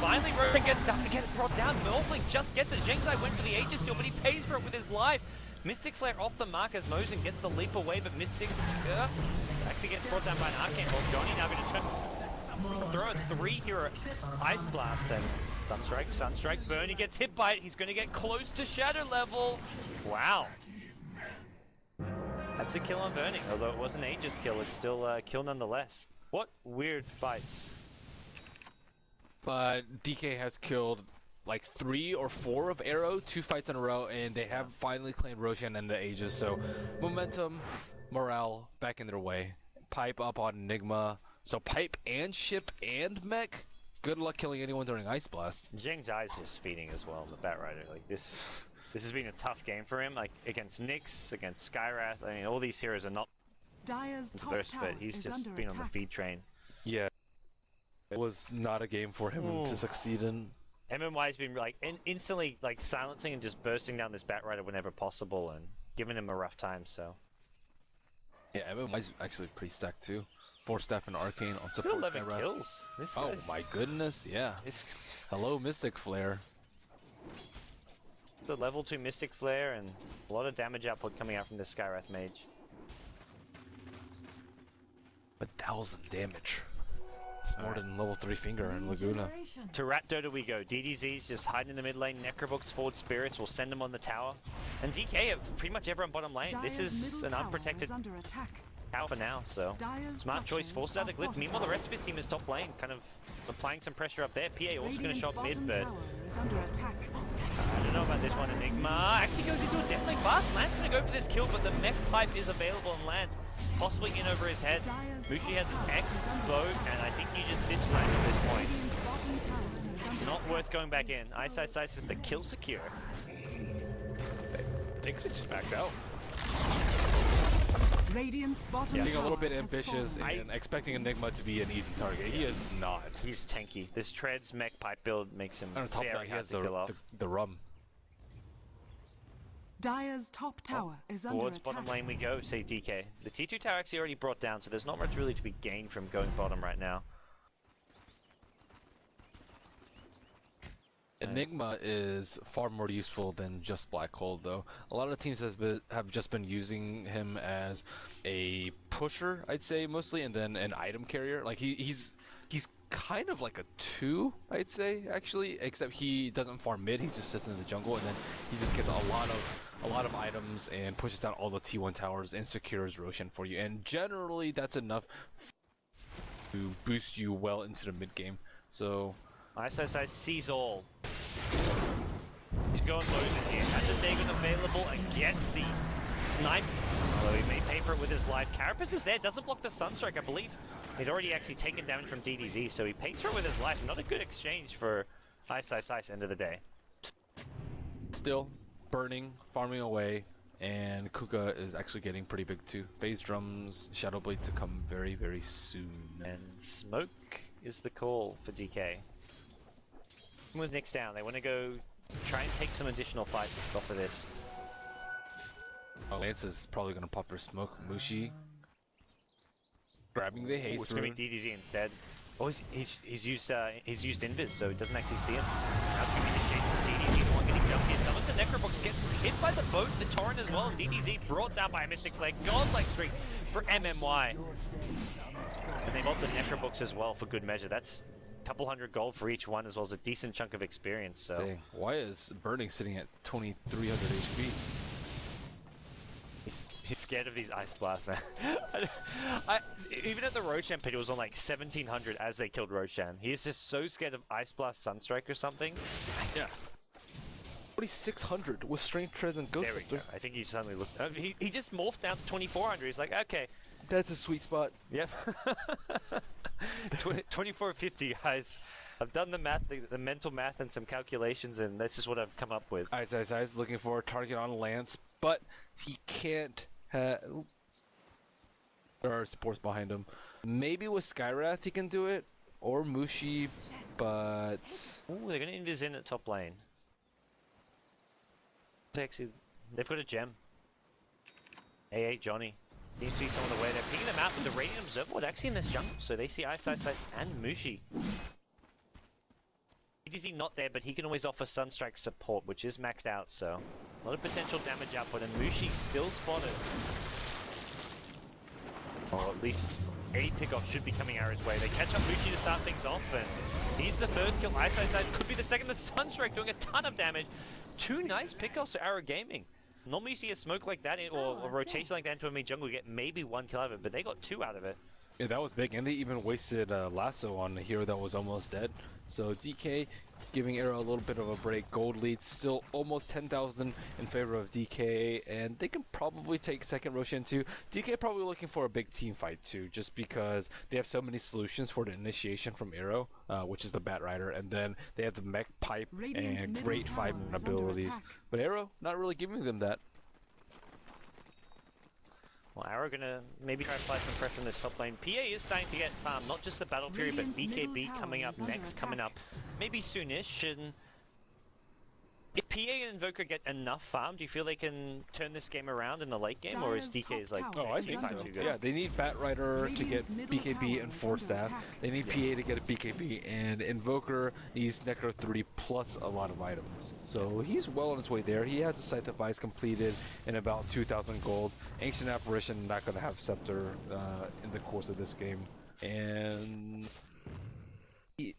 Finally, Roshan gets brought down. Morphling just gets it. Zhengzai went for the Aegis still, but he pays for it with his life. Mystic Flare off the mark as Mosin gets the leap away, but Mystic actually gets brought down by an Arcane Bolt. Johnny now going to throw a 3 here at Ice Blast, and Sunstrike, Bernie gets hit by it. He's going to get close to Shadow level. Wow. That's a kill on Burning, although it was an Aegis kill, it's still a kill nonetheless. What weird fights.
But DK has killed like 3 or 4 of Arrow, 2 fights in a row, and they have finally claimed Roshan and the Aegis, so momentum, morale, back in their way. Pipe up on Enigma, so Pipe and Ship and Mech, good luck killing anyone during Ice Blast.
Zhengzai is just feeding as well, the Bat Rider, like this has been a tough game for him, like against Nyx, against Skyrath. I mean, all these heroes are not
Dire's top
first,
tower
but he's
is
just
under
been on the
attack.
feed train.
Yeah, it was not a game for him to succeed in.
MMY's been like instantly like silencing and just bursting down this Bat Rider whenever possible and giving him a rough time, so.
Yeah, MMY's actually pretty stacked too. 4 staff and Arcane on support.
11
Skyrath.
kills. This
Oh
guy's-
my goodness, yeah. Hello, Mystic Flare.
The level 2 Mystic Flare and a lot of damage output coming out from this Skyrath Mage.
1,000 damage. It's more than level 3 Finger and Laguna.
To Rat Dota we go. DDZ's just hiding in the mid lane. Necrobook's Forward Spirits will send them on the tower. And DK have pretty much everyone bottom lane. This
Dire's
is
middle
an
tower
unprotected
is under attack.
tower for now, so.
Dire's
Smart choice,
structures
forced out the
are
glyph. Meanwhile, the
fortified.
rest of his team is top lane, kind of applying some pressure up there. PA also going to
Radiant's
show up mid,
bottom
but
tower is under attack.
I don't know about this one. Enigma actually goes into a death lane fast. Lance going to go for this kill, but the mech pipe is available on Lance, possibly in over his head.
Dire's
Mushi has
top
an
tower
X,
is under
bow,
attack.
and I think you just ditch Lance at this point.
Radiant's bottom tower is under
Not
attack.
worth going back in. Ice with the kill secure.
They could have just backed out.
Radiant's bottom
Yeah.
Being a little
tower
bit
has
ambitious
fallen.
and expecting Enigma to be an easy target. He is not.
He's tanky. This Treads mech pipe build makes him
And on top of that,
very
he
hard
has
to kill off.
the rum.
Dire's top tower is under
Towards
attack.
bottom lane we go, say DK. The T2 tower actually already brought down, so there's not much really to be gained from going bottom right now.
Enigma is far more useful than just Black Hole, though. A lot of teams have just been using him as a pusher, I'd say, mostly, and then an item carrier. Like he's kind of like a 2, I'd say, actually, except he doesn't farm mid. He just sits in the jungle, and then he just gets a lot of items and pushes down all the T1 towers and secures Roshan for you. And generally, that's enough to boost you well into the mid game. So.
Ice sees all. He's going Mosin here. Has a Dagon available and gets the snipe. Although he may pay for it with his life. Carapace is there, doesn't block the Sunstrike, I believe. He'd already actually taken damage from DDZ, so he pays for it with his life. Not a good exchange for Ice end of the day.
Still burning, farming away, and Kuka is actually getting pretty big too. Phase drums, Shadow Blade to come very, very soon.
And smoke is the call for DK. With Nyx down, they want to go try and take some additional fights off of this.
Oh, Lance is probably gonna pop her smoke. Mushi grabbing the haste.
It's gonna be DDZ instead. Oh, he's used invis, so he doesn't actually see him. Now it's gonna be the shade for DDZ, the one getting jumped here. Summons the Necrobox, gets hit by the boat, the torrent as well, and DDZ brought down by a Mystic Flare. Godlike streak for MMY. And they bought the Necrobox as well for good measure. That's a couple hundred gold for each one, as well as a decent chunk of experience. So
dang, why is Burning sitting at 2300 HP?
He's scared of these ice blasts, man. Even at the Roshan pit, it was on like 1700 as they killed Roshan. He is just so scared of ice blast, sunstrike, or something.
Yeah. 4600 with strength treads and ghost.
There we go. I think he suddenly looked. He just morphed down to 2400. He's like, okay,
that's a sweet spot.
yep. 2450, guys. I've done the math, the mental math, and some calculations, and this is what I've come up with.
Eyes, looking for a target on Lance, but he can't. There are supports behind him. Maybe with Skywrath he can do it, or Mushi, but...
Ooh, they're gonna invis in at top lane. Actually, they've got a gem. A8 Johnny. Seems to be some of the way they're picking them out with the Radiant Observer Ward actually in this jungle, so they see Ice, and Mushi. DDZ not there, but he can always offer Sunstrike support, which is maxed out, so a lot of potential damage output, and Mushi still spotted. Or at least a pickoff should be coming Arrow's way. They catch up Mushi to start things off, and he's the first kill. Ice could be the second. The Sunstrike doing a ton of damage. Two nice pickoffs for Arrow Gaming. Normally you see a smoke like that, or a rotation like that into a mid jungle, you get maybe one kill out of it, but they got two out of it.
Yeah, that was big, and they even wasted Lasso on a hero that was almost dead. So DK giving Arrow a little bit of a break. Gold lead still almost 10,000 in favor of DK, and they can probably take second Roshan too. DK probably looking for a big team fight too, just because they have so many solutions for the initiation from Arrow, which is the Bat Rider, and then they have the Mech Pipe
Radiant's
and
middle
great
tower
fight
is under
abilities.
attack.
But Arrow not really giving them that.
Well, Arrow gonna maybe try to apply some pressure on this top lane. PA is starting to get farmed, not just the Battle Fury, but
Radiant's middle
BKB
tower
coming up
is under
next, coming
attack.
up maybe soonish. And if PA and Invoker get enough farm, do you feel they can turn this game around in the late game, or is
Dyer's
DK is
top
like,
tower
Oh, I
is
think
under
so.
attack.
Yeah, they need Bat Rider to get
Radiant's middle
BKB
tower
and
is
4
under
staff.
attack.
They need PA to get a BKB, and Invoker needs Necro 3 plus a lot of items. So he's well on his way there. He has a Scythe of Ice completed in about 2,000 gold. Ancient Apparition not going to have Scepter in the course of this game. And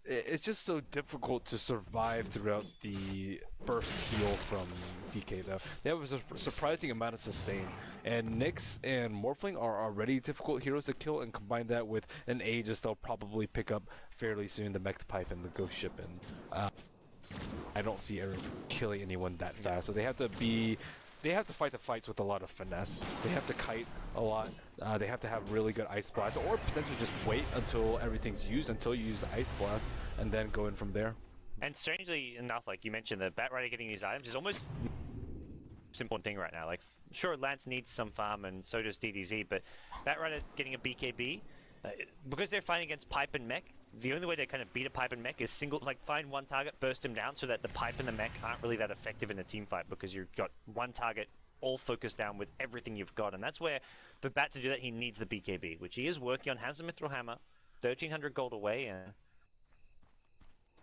it's just so difficult to survive throughout the burst heal from DK though. They have a surprising amount of sustain, and Nyx and Morphling are already difficult heroes to kill, and combine that with an Aegis they'll probably pick up fairly soon, the Mech Pipe and the Ghost Ship, and I don't see Aaron killing anyone that fast, so they have to fight the fights with a lot of finesse. They have to kite a lot. They have to have really good Ice Blast, or potentially just wait until everything's used, until you use the Ice Blast, and then go in from there.
and strangely enough, like you mentioned, the Bat Rider getting these items is almost the most important thing right now. Like, sure, Lance needs some farm, and so does DDZ, but Bat Rider getting a BKB, because they're fighting against Pipe and Mech, the only way to kind of beat a Pipe and Mech is find one target, burst him down, so that the Pipe and the Mech aren't really that effective in a team fight, because you've got one target all focused down with everything you've got, and that's where for Bat to do that, he needs the BKB, which he is working on, has the Mithril Hammer, 1,300 gold away, and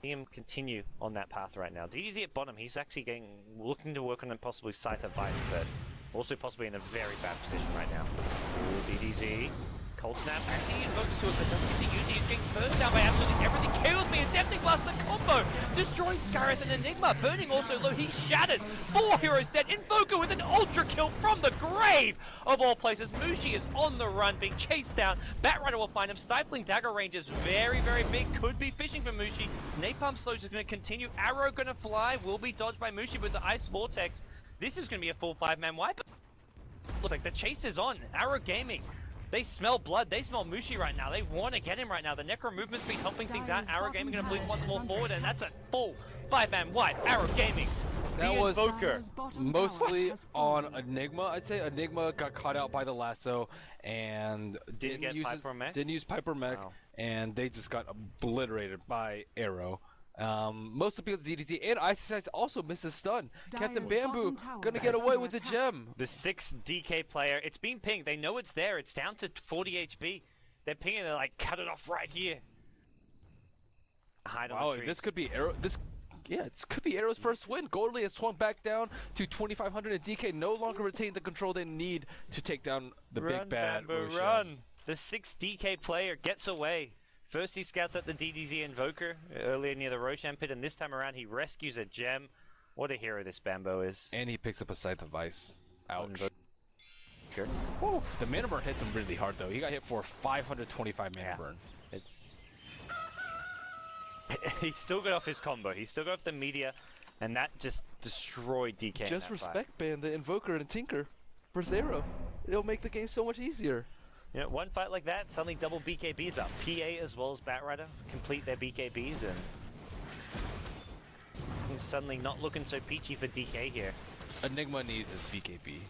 see him continue on that path right now. DDZ at bottom, he's actually looking to work on possibly Scythe of Ice, but also possibly in a very bad position right now. Ooh, DDZ. Cold Snap actually invokes to it, but doesn't get to use it. He's getting burst down by absolutely everything. Kills me, and Adeptic Blast the combo! Destroys Scarith and Enigma. Burning also low, he's shattered. 4 heroes dead. Invoker with an ultra kill from the grave of all places. Mushi is on the run, being chased down. Bat Rider will find him. Stifling Dagger range is very, very big. Could be fishing for Mushi. Napalm Slows is going to continue. Arrow going to fly. Will be dodged by Mushi with the Ice Vortex. This is going to be a full 5-man wipe. Looks like the chase is on. Arrow Gaming. They smell blood, they smell Mushi right now, they want to get him right now. The Necro movement's been helping things out.
Dyer's
Arrow Gaming going to
bottom
blink once
tower
more
is
forward,
under
and that's a
attack.
full 5-man wipe. Arrow Gaming
That
the
was
Invoker.
Dire's bottom tower
mostly
has
on
fallen.
Enigma. I'd say Enigma got caught out by the lasso and
Get
use
Piper Mech?
didn't use Piper Mech,
Wow.
and they just got obliterated by Arrow. Mostly because DDT and Ice Ice also misses stun. Captain
Dire's
Bamboo
bottom tower
gonna
is
get away
under
with the
attack.
gem.
The 6 DK player, it's been pinged. They know it's there. It's down to 40 HP. They're pinging. They're like, cut it off right here. Hide on
Wow,
the trees.
this could be Arrow. This could be Arrow's first win. Goldly has swung back down to 2,500, and DK no longer retain the control they need to take down the
Run,
big bad
Bamboo,
Roshan.
run! The 6 DK player gets away. First he scouts at the DDZ Invoker earlier near the Roshan pit, and this time around he rescues a gem. What a hero this Bambo is.
And he picks up a Scythe of Ice. Ouch.
Invoker.
Whew. The mana burn hits him really hard though. He got hit for 525 mana
Yeah.
burn.
It's... he still got off his combo. He still got off the meteor, and that just destroyed DK. in
Just
that fight.
respect ban the Invoker and Tinker versus Arrow. It'll make the game so much easier.
You know, one fight like that, suddenly double BKBs up. PA as well as Batrider complete their BKBs, and he's suddenly not looking so peachy for DK here.
Enigma needs his BKB.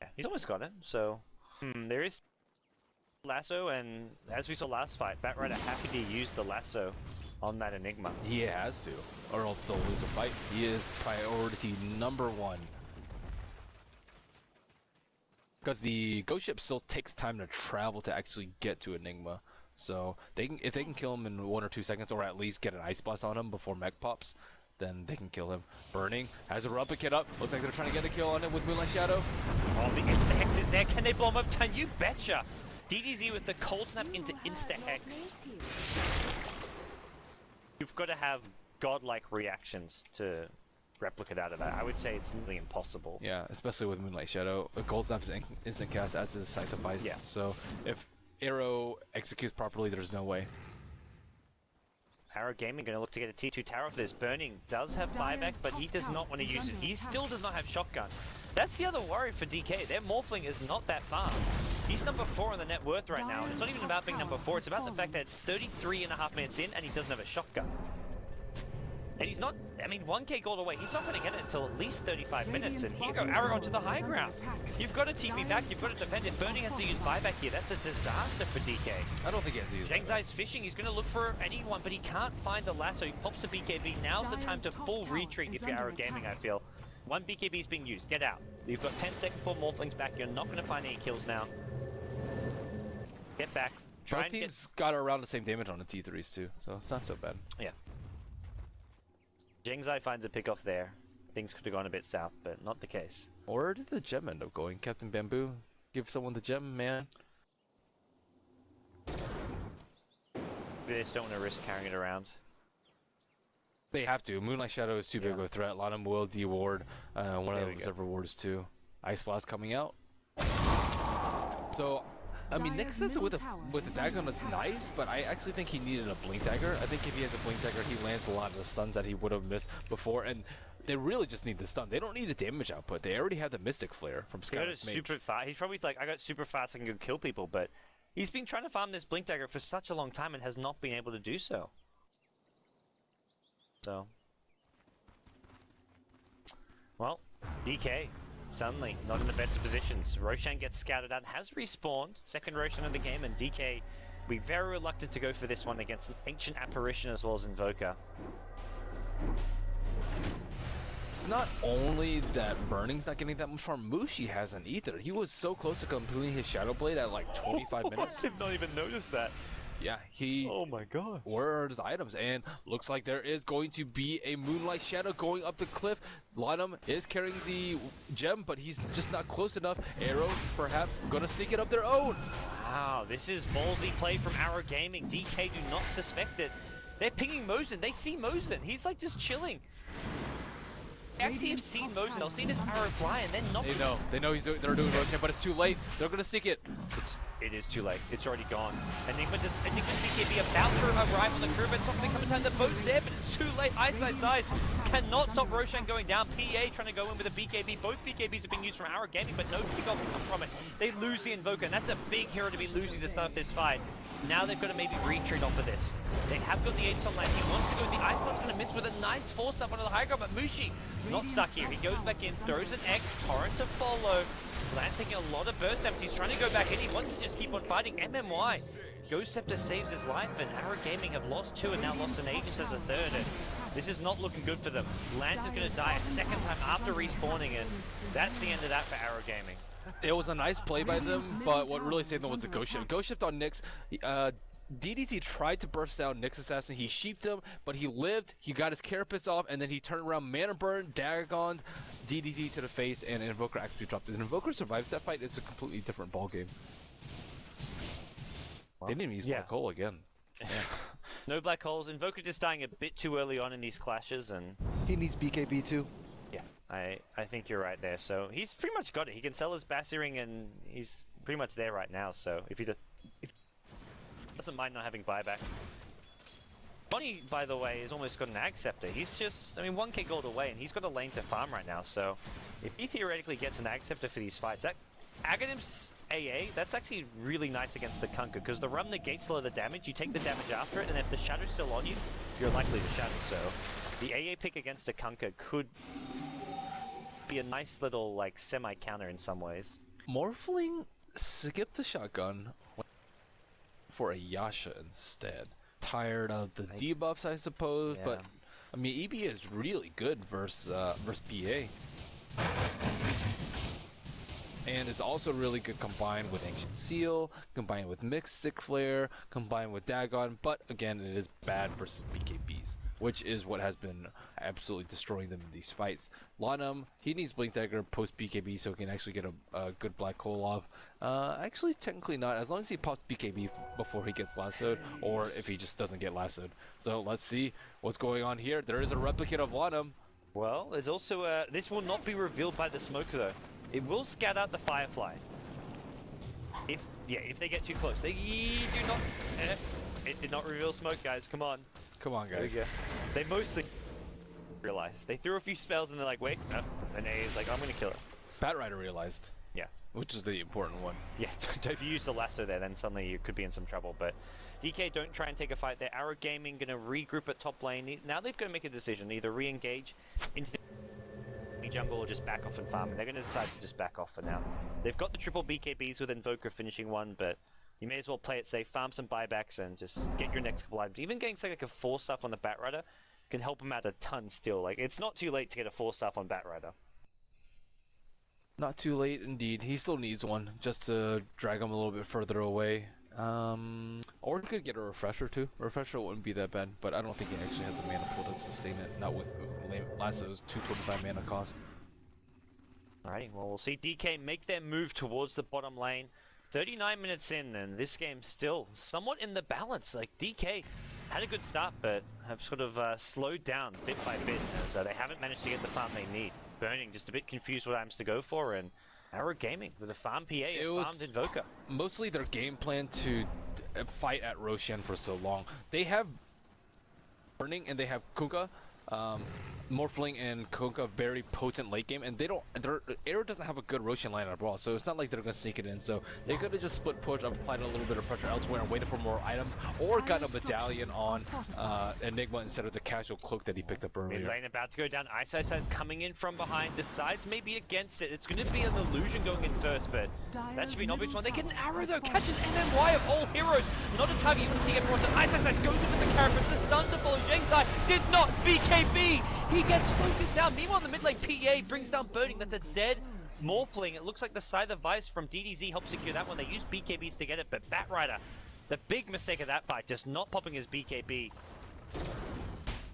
Yeah, he's almost got it, so... there is lasso, and as we saw last fight, Batrider happy to use the lasso on that Enigma.
He has to, or else they'll lose a fight. He is priority number 1. Because the ghost ship still takes time to travel to actually get to Enigma. So if they can kill him in 1 or 2 seconds, or at least get an Ice Blast on him before mech pops, then they can kill him. Burning has a replicate up. Looks like they're trying to get a kill on him with Moonlight Shadow.
Oh, the Insta-Hex is there. Can they blow him up? Can you betcha? DDZ with the Cold Snap into Insta-Hex. You've got to have godlike reactions to replicate out of that. I would say it's nearly impossible.
Yeah, especially with Moonlight Shadow. A Gold Snap's instant cast as is Scythe of Ice.
Yeah.
So if Arrow executes properly, there's no way.
Arrow Gaming going to look to get a T2 tower for this. Burning does have
Dire's
buyback, but he
top
does
tower
not want to
is
use it.
under
He
attack.
still does not have shotgun. That's the other worry for DK. Their Morphling is not that far. He's number 4 on the net worth right now, and it's not
Dire's
even
top
about being number
tower
4. It's
has
about the fact
fallen.
that it's 33.5 minutes in, and he doesn't have a shotgun. And he's not, I mean, 1k gold away. He's not going to get it until at least 35 minutes. And here you go, Arrow onto the high ground. You've got to TP back, you've got to defend it. Burning has to use buyback here. That's a disaster for DK.
I don't think he has to use
Zhang
that.
Zai's fishing, he's going to look for anyone, but he can't find the lasso. He pops a BKB. Now's the time
Dire's
to
top
full
tower
retreat
is
if you're
under
Arrow Gaming, I
attack.
feel. 1 BKB is being used. Get out. You've got 10 seconds before Morphling's back. You're not going to find any kills now. Get back. Try
Both
and
teams got around the same damage on the T3s too, so it's not so bad.
get... Zhang Zai finds a pick off there. Things could have gone a bit south, but not the case.
Or did the gem end up going? Captain Bamboo? Give someone the gem, man.
They just don't want to risk carrying it around.
They have to. Moonlight Shadow is too big of
Yeah.
a threat. Lanham will deward one
There
of
we
those
go.
observer wards too. Ice Blast coming out. So, I mean, Nick
Dire's
says it with
middle tower
a
is
dagger
under
that's
attack.
nice, but I actually think he needed a blink dagger. I think if he has a blink dagger, he lands a lot of the stuns that he would have missed before, and they really just need the stun. They don't need the damage output. They already have the Mystic Flare from
He got it
Skyrim Mage.
super fast. He's probably like, I got super fast, I can go kill people, but he's been trying to farm this Blink Dagger for such a long time and has not been able to do so. So. Well, DK, suddenly, not in the best of positions. Roshan gets scouted out, has respawned, second Roshan of the game, and DK, be very reluctant to go for this one against an Ancient Apparition as well as Invoker.
It's not only that Burning's not getting that much farm, Mushi hasn't either. He was so close to completing his Shadow Blade at like 25 minutes.
I did not even notice that.
Yeah, he...
Oh my god.
Where are his items? And looks like there is going to be a Moonlight Shadow going up the cliff. Lanham is carrying the gem, but he's just not close enough. Arrow, perhaps, gonna sneak it up their own.
Wow, this is ballsy play from Arrow Gaming. DK do not suspect it. They're pinging Mosin. They see Mosin. He's like just chilling. They actually have
Radiant's
seen
top
Mosin. They'll
tower
see this
is under
arrow fly and then not.
They know they're doing Roshan, but it's too late. They're gonna sneak it.
It is too late. It's already gone. Enigma's BKB about to arrive on the crew, but something coming down. The boat's there, but it's too late. Ice cannot stop Roshan going down. PA trying to go in with a BKB. Both BKBs are being used from Arrow Gaming, but no kickoffs come from it. They lose the Invoker, and that's a big hero to be losing to start this fight. Now they've got to maybe retreat off of this. They have got the Aegis on land. He wants to go. The Ice Blast's going to miss with a nice force up onto the high ground, but Mushi not stuck here. He goes back in, throws an X, Torrent to follow. Lance taking a lot of burst damage. He's trying to go back in. He wants to just keep on fighting. MMY. Ghost Scepter saves his life, and Arrow Gaming have lost 2 and now lost an Aegis as a 3rd. And this is not looking good for them. Lance is going to die a 2nd time after respawning, and that's the end of that for Arrow Gaming.
It was a nice play by them, but what really saved them was the Ghost Shift. Ghost Shift on Nyx. DDT tried to burst down Nyx Assassin. He sheeped him, but he lived. He got his Carapace off, and then he turned around, Mana Burn, Dagon, DDT to the face, and Invoker actually dropped it. If Invoker survives that fight, it's a completely different ballgame. Well, they didn't even use Black Hole again. Yeah.
No Black Holes. Invoker just dying a bit too early on in these clashes, and
he needs BKB too.
Yeah, I think you're right there. So he's pretty much got it. He can sell his Bassy, and he's pretty much there right now. So if he doesn't mind not having buyback. Bonnie, by the way, has almost got an Ag Scepter. He's just, I mean, 1k gold away, and he's got a lane to farm right now. So if he theoretically gets an Ag Scepter for these fights, that Aghanim's AA, that's actually really nice against the Kunkka, because the Rum negates a lot of the damage. You take the damage after it, and if the Shadow's still on you, you're likely to Shadow. So the AA pick against a Kunkka could be a nice little, like, semi-counter in some ways.
Morphling skipped the shotgun for a Yasha instead. Tired of the debuffs, I suppose, but I mean, EB is really good versus PA. And it's also really good combined with Ancient Seal, combined with Mystic Flare, combined with Dagon, but again, it is bad versus BKBs, which is what has been absolutely destroying them in these fights. Lanham, he needs Blink Dagger post BKB so he can actually get a good Black Hole off. Actually, technically not, as long as he pops BKB before he gets lassoed, or if he just doesn't get lassoed. So let's see what's going on here. There is a replicate of Lanham.
Well, there's also this will not be revealed by the smoker though. It will scout out the Firefly. If they get too close. They do not... it did not reveal smoke, guys. Come on.
Come on, guys.
There we go. They mostly realized. They threw a few spells and they're like, wait, no. And A is like, I'm gonna kill it.
Batrider realized.
Yeah.
Which is the important one.
Yeah, if you use the lasso there, then suddenly you could be in some trouble. But DK don't try and take a fight there. Arrow Gaming gonna regroup at top lane. Now they've got to make a decision. Either re-engage into the jungle or just back off and farm, and they're going to decide to just back off for now. They've got the triple BKBs with Invoker finishing one, but you may as well play it safe, farm some buybacks, and just get your next couple items. Even getting like a 4-stuff on the Batrider can help him out a ton still. Like, it's not too late to get a 4-stuff on Batrider.
Not too late indeed. He still needs one just to drag him a little bit further away. Or he could get a refresher too. A refresher wouldn't be that bad, but I don't think he actually has the mana pool to sustain it. Not with Lasso's 225 mana cost.
Alrighty, well we'll see DK make their move towards the bottom lane. 39 minutes in, and this game's still somewhat in the balance. Like, DK had a good start, but have sort of slowed down bit by bit, as they haven't managed to get the farm they need. Burning just a bit confused what items to go for, and Arrow Gaming with a farm PA and farmed Invoker.
Mostly their game plan to fight at Roshan for so long. They have Burning and they have Kunkka. Morphling and Kunkka very potent late game, and Arrow doesn't have a good Roshan line at all, so it's not like they're gonna sneak it in. So they could have just split push, applied a little bit of pressure elsewhere, and waited for more items, or got a medallion on Enigma instead of the casual cloak that he picked up earlier.
Mid lane about to go down. Ice is coming in from behind. Decides maybe against it. It's going to be an illusion going in first, but that should be an obvious one. They get an arrow though. Catches MMY of all heroes. Not a target you want to see everyone. Ice goes in with the Carapace. The stun to follow. Zhengzai did not BKB. He gets focused down. Meanwhile, the mid lane PA brings down Burning. That's a dead Morphling. It looks like the Scythe of Vice from DDZ helped secure that one. They used BKBs to get it, but Batrider, the big mistake of that fight, just not popping his BKB.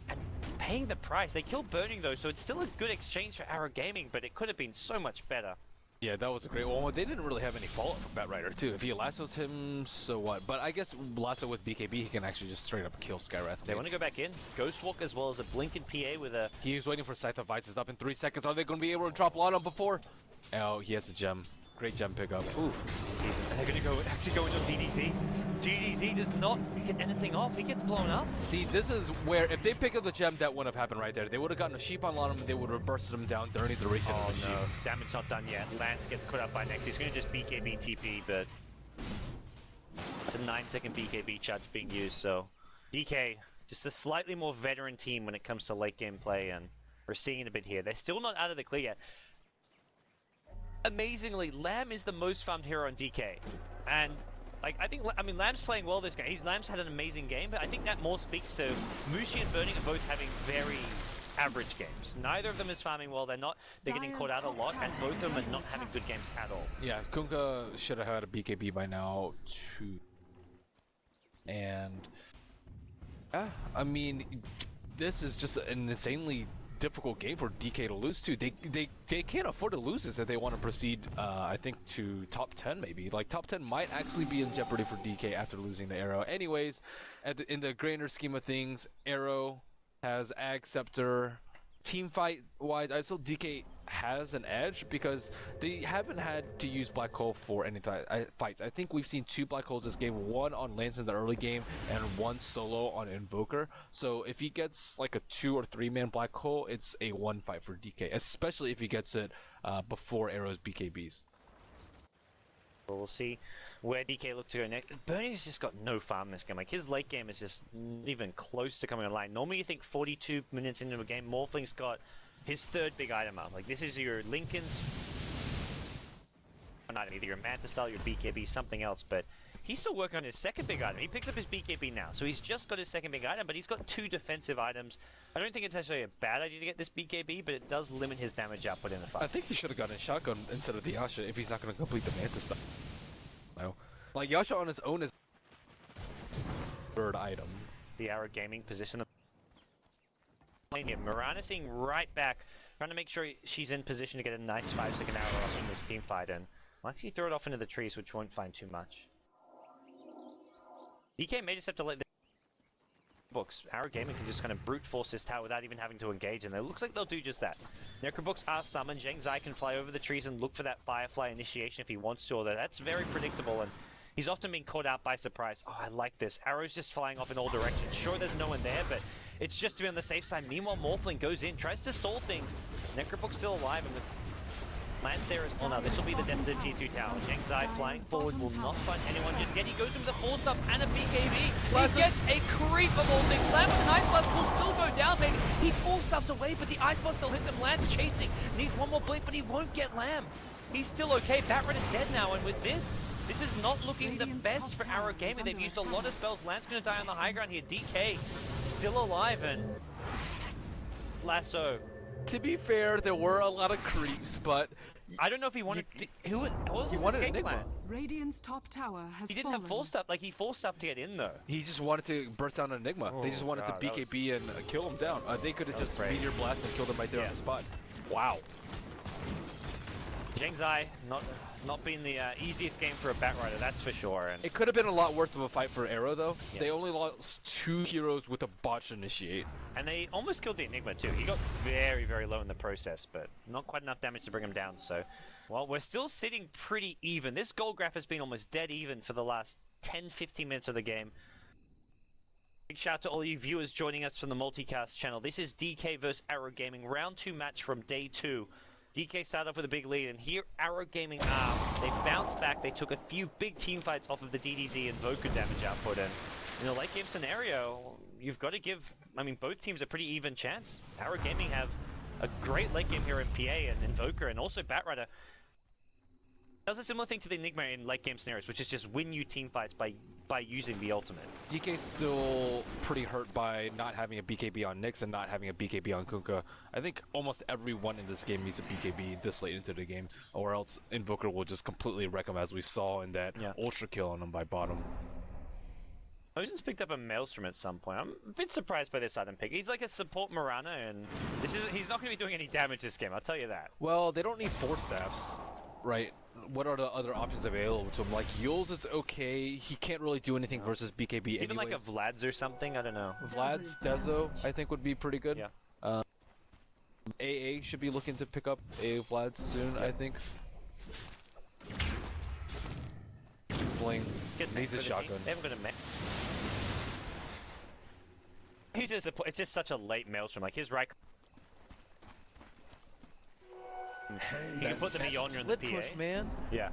And paying the price. They killed Burning though, so it's still a good exchange for Arrow Gaming, but it could have been so much better.
Yeah, that was a great one. They didn't really have any follow-up from Batrider too. If he lassos him, so what? But I guess lasso with BKB, he can actually just straight up kill Skywrath.
They want to go back in. Ghostwalk as well as a Blinking PA with a...
He was waiting for Scythe of Vice. It's up in 3 seconds. Are they going to be able to drop Lanham before? Oh, he has a gem. Great gem pickup. Ooh.
Season. And they're going to go actually go into DDZ. DDZ does not get anything off. He gets blown up.
See, this is where if they pick up the gem, that wouldn't have happened right there. They would have gotten a sheep on him, and they would have bursted him down during the duration of the sheep.
Damage not done yet. Lance gets caught up by Nex. He's going to just BKB TP, but it's a 9-second BKB charge being used, so DK, just a slightly more veteran team when it comes to late game play, and we're seeing it a bit here. They're still not out of the clear yet. Amazingly, Lamb is the most farmed hero on DK, and like I mean Lamb's playing well this game. Lamb's had an amazing game, but I think that more speaks to Mushi and Burning are both having very average games. Neither of them is farming well. They're getting caught out a lot, and both of them are not having good games at all.
Yeah, Kunkka should have had a BKB by now too. And yeah, I mean, this is just an insanely difficult game for DK to lose to. They can't afford to lose this if they want to proceed. I think to top 10 maybe. Like top 10 might actually be in jeopardy for DK after losing the Arrow. Anyways, in the grander scheme of things, Arrow has Ag Scepter. Team fight wise, I still DK has an edge because they haven't had to use Black Hole for any fights. I think we've seen 2 Black Holes this game, one on Lance in the early game and one solo on Invoker. So if he gets like a 2 or 3 man Black Hole, it's a 1 fight for DK, especially if he gets it before Arrow's BKBs.
We'll see where DK look to go next. Burning's just got no farm in this game. Like his late game is just not even close to coming online. Normally you think 42 minutes into a game, Morphling's got his 3rd big item up. Like this is your Linken's item, either your Manta Cell, your BKB, something else, but he's still working on his 2nd big item. He picks up his BKB now, so he's just got his 2nd big item, but he's got 2 defensive items. I don't think it's actually a bad idea to get this BKB, but it does limit his damage output in the fight.
I think he should have gotten a shotgun instead of the Yasha if he's not going to complete the Manta stuff. No. Like Yasha on his own is 3rd item.
The Arrow Gaming position. Mirana seeing right back, trying to make sure she's in position to get a nice 5-second arrow off in this team fight, and will actually throw it off into the trees, which won't find too much. DK may just have to let the books. Arrow Gaming can just kind of brute force this tower without even having to engage, and it looks like they'll do just that. Necrobooks are summoned. Zheng Zai can fly over the trees and look for that Firefly initiation if he wants to, although that's very predictable, and he's often been caught out by surprise. Oh, I like this. Arrow's just flying off in all directions. Sure, there's no one there, but it's just to be on the safe side. Meanwhile, Morphling goes in, tries to stall things. Necrobook's still alive, and with Lance there as well now. This will be the death of the tier 2 tower. Zheng Zai flying forward will not find anyone just yet. He goes in with a 4-stop and a BKB. He gets a creep of all things. Lamb with an Ice Blast will still go down, maybe. He 4-stops away, but the Ice Blast still hits him. Lance chasing. Needs one more blink, but he won't get Lamb. He's still okay. Batrun is dead now, and with this is not looking the best for Arrow Gaming. They've used a lot of spells. Lance gonna die on the high ground here. DK still alive, and Lasso.
To be fair, there were a lot of creeps, but
I don't know if he wanted what was his
wanted
escape
Enigma.
plan?
Radiant's top tower has
He didn't
fallen.
have full stuff. Like he full stuff to get in though.
he just wanted to burst down an Enigma. They just wanted
God,
to
that
BKB and kill him down. They could have
that was
just
great.
meteor blast and killed him right there on the spot. Wow.
Zheng Zai not being the easiest game for a Batrider, that's for sure. And
It could have been a lot worse of a fight for Arrow though.
Yeah.
They only lost 2 heroes with a botch initiate.
they almost killed the Enigma too. He got very, very low in the process, but not quite enough damage to bring him down. So, well, we're still sitting pretty even. This gold graph has been almost dead even for the last 10-15 minutes of the game. Big shout out to all you viewers joining us from the Multicast channel. This is DK vs Arrow Gaming, round 2 match from day 2. DK started off with a big lead, and here Arrow Gaming they bounced back. They took a few big team fights off of the DDZ Invoker damage output, and in a late game scenario, you've got to give, I mean, both teams a pretty even chance. Arrow Gaming have a great late game hero in PA and Invoker, and also Batrider does a similar thing to the Enigma in late game scenarios, which is just win you team fights by using the ultimate.
DK's still pretty hurt by not having a BKB on Nyx and not having a BKB on Kunkka. I think almost everyone in this game needs a BKB this late into the game, or else Invoker will just completely wreck him, as we saw in that ultra kill on him by bottom.
Ozen's picked up a Maelstrom at some point. I'm a bit surprised by this item pick. He's like a support Mirana, and he's not going to be doing any damage this game, I'll tell you that.
Well, they don't need 4 staffs, right? What are the other options available to him? Like, Yules is okay. He can't really do anything versus BKB
Even
anyways.
like a Vlad's or something, I don't know.
Vlad's, Dezo, I think would be pretty good.
Yeah.
AA should be looking to pick up a Vlad soon, I think. Morphling
Good
needs
mech
a
for the team.
shotgun.
They haven't got a mech. He's just it's just such a late Maelstrom. Like his right. He can put the Mjolnir in the
Split
PA.
push, man.
Yeah,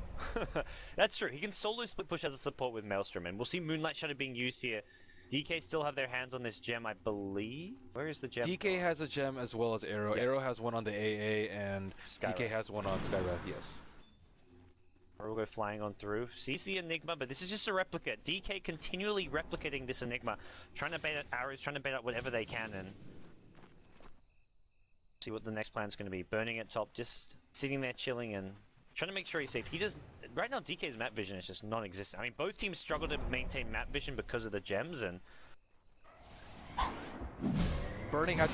that's true. He can solo split push as a support with Maelstrom, and we'll see Moonlight Shadow being used here. DK still have their hands on this gem, I believe. Where is the gem?
DK has a gem as well as Arrow.
Yeah.
Arrow has one on the AA, and
Skywrath.
DK has one on Skywrath, yes.
We'll go flying on through. Sees the Enigma, but this is just a replica. DK continually replicating this Enigma, trying to bait out arrows, trying to bait out whatever they can, and see what the next plan's going to be. Burning at top, just sitting there chilling and trying to make sure he's safe. He does. Right now, DK's map vision is just non-existent. I mean, both teams struggle to maintain map vision because of the gems, and
Burning had.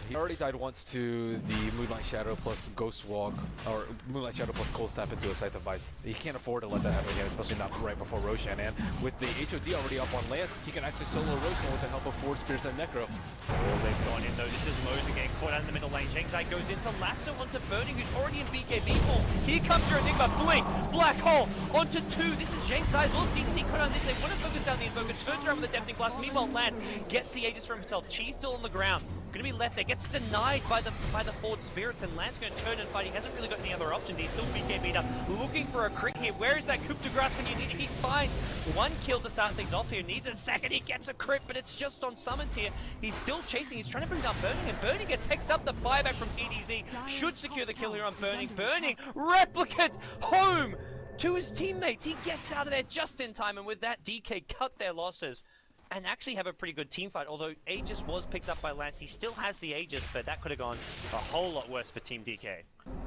He already died once to the Moonlight Shadow plus Ghost Walk, or Moonlight Shadow plus Cold Snap into a Scythe of Vice. He can't afford to let that happen again, especially not right before Roshan. And with the HOD already up on Lance, he can actually solo Roshan with the help of Force Spears and Necro.
oh, they've gone in though. This is Moser getting caught out in the middle lane. Shanghai goes into lasso onto Burning, who's already in BKB form. Here comes your Enigma. Blink, Black Hole onto 2. This is Shanghai as well. DDC caught on this. They want to focus down the Invoker. Turns around with the Deafening Blast. Meanwhile, Lance gets the Aegis for himself. Cheese still on the ground. Gonna be left there, gets denied by the Forward Spirits, and Lance gonna turn and fight. He hasn't really got any other options. He's still BKB'd up, looking for a crit here. Where is that coup de grace when you need it? He finds one kill to start things off here. Needs a second. He gets a crit, but it's just on summons here. He's still chasing. He's trying to bring down Burning, and Burning gets hexed up. The buyback from TDZ should secure the kill here on Burning. Burning replicates home to his teammates. He gets out of there just in time, and with that, DK cut their losses and actually have a pretty good team fight. Although Aegis was picked up by Lance, he still has the Aegis, but that could have gone a whole lot worse for Team DK.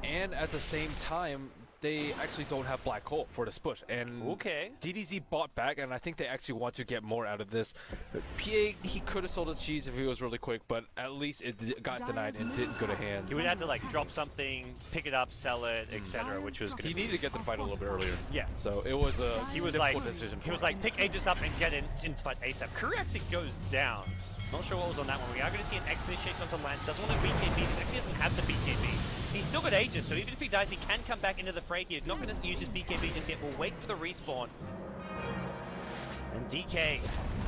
And at the same time, they actually don't have Black Hole for this push. And
Okay.
DDZ bought back, and I think they actually want to get more out of this. The PA, he could have sold his cheese if he was really quick, but at least it got denied and didn't go to hands.
He would have to like drop something, pick it up, sell it, etc., which was gonna
He
be...
needed to get the fight a little bit earlier.
Yeah.
So it was a
He was
difficult
like,
decision for
he was
him.
like, pick Aegis up and get in fight ASAP. Curry actually goes down. Not sure what was on that one. We are going to see an X initiation onto Lance. Doesn't want to BKB. He actually doesn't have the BKB. He's still got Aegis, so even if he dies, he can come back into the fray here. Not going to use his BKB just yet. We'll wait for the respawn. And DK,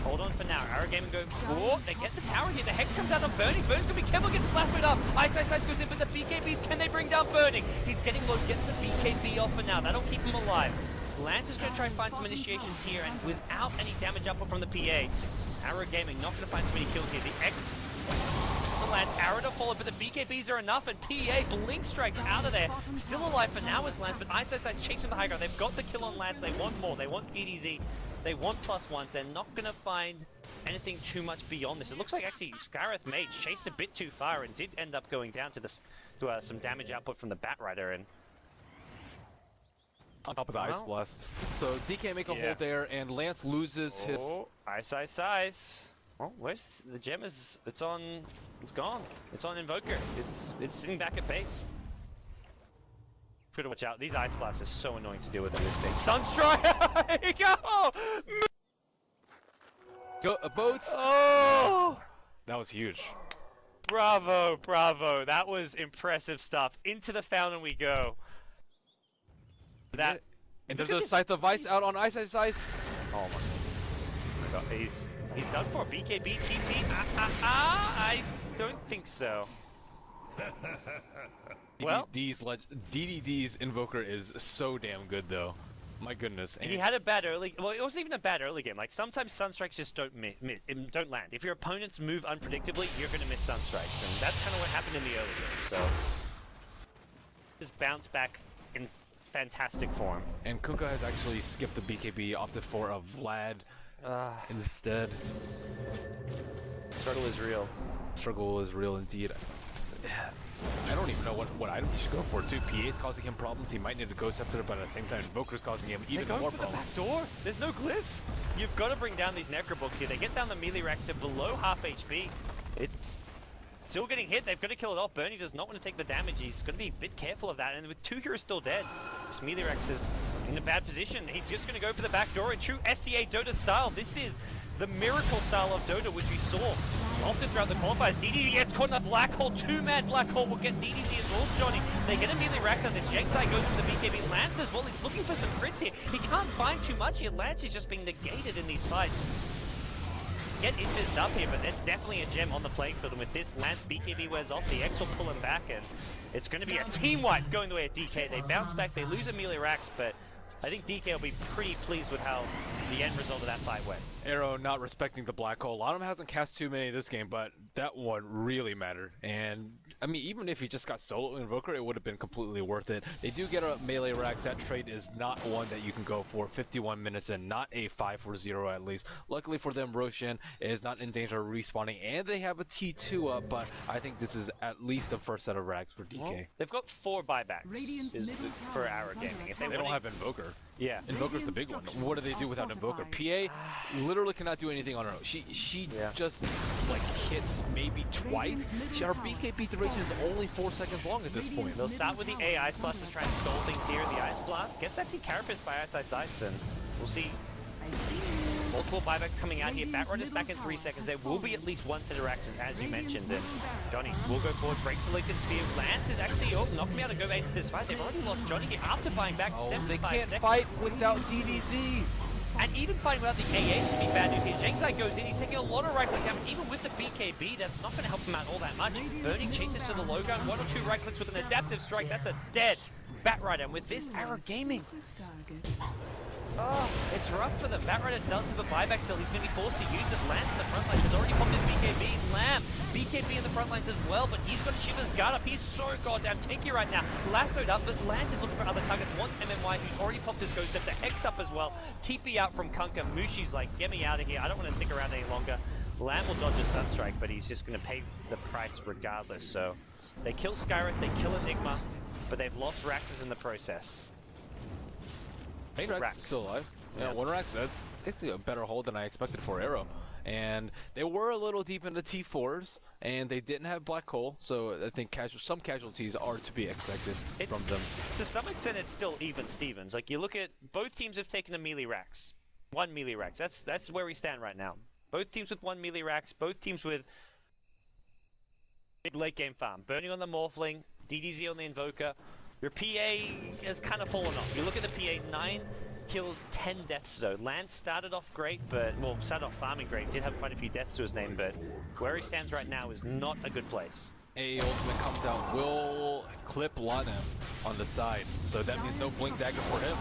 hold on for now. Arrow Gaming go, oh, they get the tower here. The Hex comes out on Burning. Burning's going to be careful, gets splattered up. Ice goes in, but the BKBs, can they bring down Burning? He's getting low, gets the BKB off for now. That'll keep him alive. Lance is going to try and find some initiations here, and without any damage output from the PA, Arrow Gaming not going to find too many kills here. The X, the Lance, Arrow to follow, but the BKBs are enough, and PA Blink strikes out of there. Still alive for now is Lance, but Ice chasing the high ground. They've got the kill on Lance. They want more. They want DDZ. They want +1s. They're not going to find anything too much beyond this. It looks like actually Skywrath Mage chased a bit too far and did end up going down to some damage output from the Batrider, and
on top of the Ice Blast. So DK make a hold there, and Lance loses his...
Ice. Oh, where's the gem? It's gone. It's on Invoker. It's sitting back at base. Gotta watch out. These Ice Blasts are so annoying to deal with in this thing. Sunstrike! There you go!
Boats!
Oh!
That was huge.
Bravo. That was impressive stuff. Into the fountain we go. That.
And there's a Scythe of Ice out on Ice.
Oh my god. He's done for. BKB, TP. I don't think so. Well,
DDD's Invoker is so damn good though. My goodness. And
he had a bad early. Well, it wasn't even a bad early game. Like sometimes Sunstrikes just don't land. If your opponents move unpredictably, you're going to miss Sunstrikes, and that's kind of what happened in the early game. So just bounce back in fantastic form.
And Kunkka has actually skipped the BKB, opted for a Vlad instead.
Struggle is real.
Struggle is real indeed. I don't even know what item he should go for too. PA is causing him problems. He might need a Ghost Scepter, but at the same time, Invoker's causing him even more
for
problems.
The back door. There's no glyph. You've got to bring down these Necrobooks here. They get down the melee racks to below half HP. It's still getting hit. They've got to kill it off. Bernie does not want to take the damage. He's got to be a bit careful of that. And with 2 heroes still dead, this melee Rex is in a bad position. He's just going to go for the back door in true SCA Dota style. This is the miracle style of Dota, which we saw often throughout the qualifiers. DDZ gets caught in a black hole. Two-man black hole will get DDZ as well, Johnny. They get immediately racked on this. Jengzai goes for the BKB. Lance as well. He's looking for some crits here. He can't find too much here. Lance is just being negated in these fights. Get inches up here, but there's definitely a gem on the playing field. And with this, Lance BKB wears off. The X will pull him back, and it's going to be a team wipe going the way of DK. They bounce back. They lose Amelia Rax, but I think DK will be pretty pleased with how the end result of that fight went.
Arrow not respecting the black hole. Autumn hasn't cast too many this game, but that one really mattered. And I mean, even if he just got solo Invoker, it would have been completely worth it. They do get a melee rack. That trade is not one that you can go for 51 minutes in, not a 5-4-0 at least. Luckily for them, Roshan is not in danger of respawning, and they have a T2 up, but I think this is at least the first set of racks for DK.
Well, they've got 4 buybacks for Arrow Gaming. If
They don't have Invoker.
Yeah.
Invoker's the big one. What do they do without Invoker? PA literally cannot do anything on her own. She just like hits maybe twice. Her BKB duration is only 4 seconds long at this point.
They'll start with the A Ice Blast to try and stall things here. The Ice Blast gets actually Carapace by Ice Ice, and we'll see multiple buybacks coming out here. Batrider's back in 3 seconds. There will be at least one set of Raxes, as you mentioned. And Johnny will go forward, breaks the Lincoln Sphere. Lance is actually not going to be able to go into this fight. They've already lost Johnny here after buying back 75
they can't
seconds.
fight without DDZ.
And even fighting without the AA should be bad news here. Jengzai goes in, he's taking a lot of right-click damage. Even with the BKB, that's not going to help him out all that much. Burning chases to the low ground, 1 or 2 right-clicks with an adaptive strike. That's a dead Batrider. And with this, Arrow Gaming, oh, it's rough for them. Batrider does have a buyback still. He's going to be forced to use it. Lance in the front lines has already popped his BKB. Lamb, BKB in the front lines as well, but he's got Shiva's guard up. He's so goddamn tanky right now. Lassoed up, but Lance is looking for other targets. Wants MMY, who's already popped his Ghost Scepter. Hexed up as well. TP out from Kunkka. Mushi's like, get me out of here. I don't want to stick around any longer. Lamb will dodge a Sunstrike, but he's just going to pay the price regardless. So they kill Skyreth, they kill Enigma, but they've lost Raxes in the process.
Hey, Rax is still alive. Yeah, one Rax, that's actually a better hold than I expected for Arrow. And they were a little deep into T4s, and they didn't have Black Hole, so I think some casualties are to be expected from them.
To some extent, it's still even Stevens. Like, you look at, both teams have taken a melee Rax. 1 melee Rax. That's where we stand right now. Both teams with 1 melee Rax, both teams with big late game farm. Burning on the Morphling, DDZ on the Invoker. Your PA has kind of fallen off. You look at the PA, 9 kills, 10 deaths though. Lance started off great, but, well, started off farming great. Did have quite a few deaths to his name, but where he stands right now is not a good place.
AA ultimate comes out, will clip Lanem on the side, so that means no Blink Dagger for him.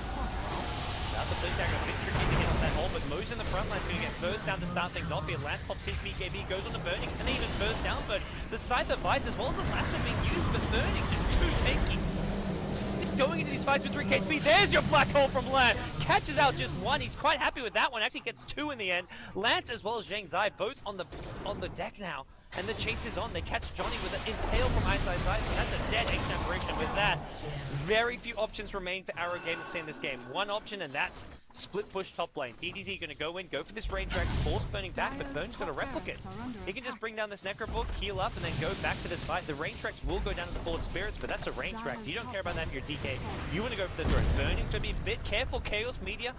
Now the Blink Dagger, a bit tricky to get on that hole, but Mo's in the front line is going to get first down to start things off here. Lance pops his BKB, goes on the Burning, and even first down, but the side of Vice as well as the Lasso being used, but Burning just too tanky. Going into these fights with 3 HP, there's your black hole from Lance. Catches out just 1, he's quite happy with that one, actually gets 2 in the end. Lance as well as Jengzai both on the deck now. And the chase is on, they catch Johnny with an impale from Ice Ice Ice, and that's a dead X-Separation. With that, very few options remain for Arrow Gaming to stay in this game. One option, and that's split push top lane. DDZ going to go in, go for this range Rax, force Burning back, but Burning's got a replicate. He can just bring down this Necrobook, heal up, and then go back to this fight. The range Rax will go down to the Forward Spirits, but that's a range Rax. You don't care about that if you're DK. You want to go for the throat. Burning's going to be a bit careful. Chaos Media,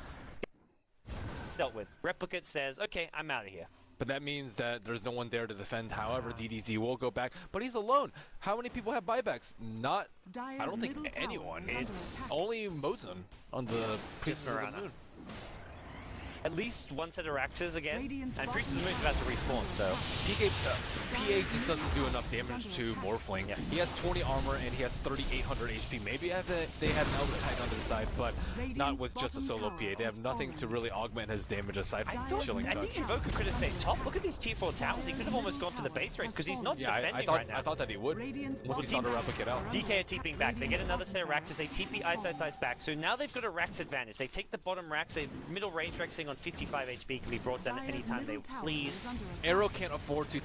it's dealt with. Replicate says, okay, I'm out of here.
But that means that there's no one there to defend. However, DDZ will go back, but he's alone. How many people have buybacks? Not, I don't think anyone. It's only Mozun on the Priestess of the Moon.
At least one set of Raxes again, and Priestess of the Moon's about to respawn, so...
PA just doesn't do enough damage to Morphling. Yeah. He has 20 armor and he has 3,800 HP. Maybe they had an Elder Titan on their side, but not with just a solo PA. They have nothing to really augment his damage aside from Chilling Touch.
I think Invoker could have stayed top. Look at these tier 4 towers. He could have almost gone to the base race, because he's not defending right now.
I thought that he would, once he saw the replicate out.
DK are TPing back. They get another set of Raxes. They TP Ice Ice Ice back. So now they've got a Rax advantage. They take the bottom Rax. They middle range Raxing on 55 HP can be brought down anytime they please.
Arrow can't afford to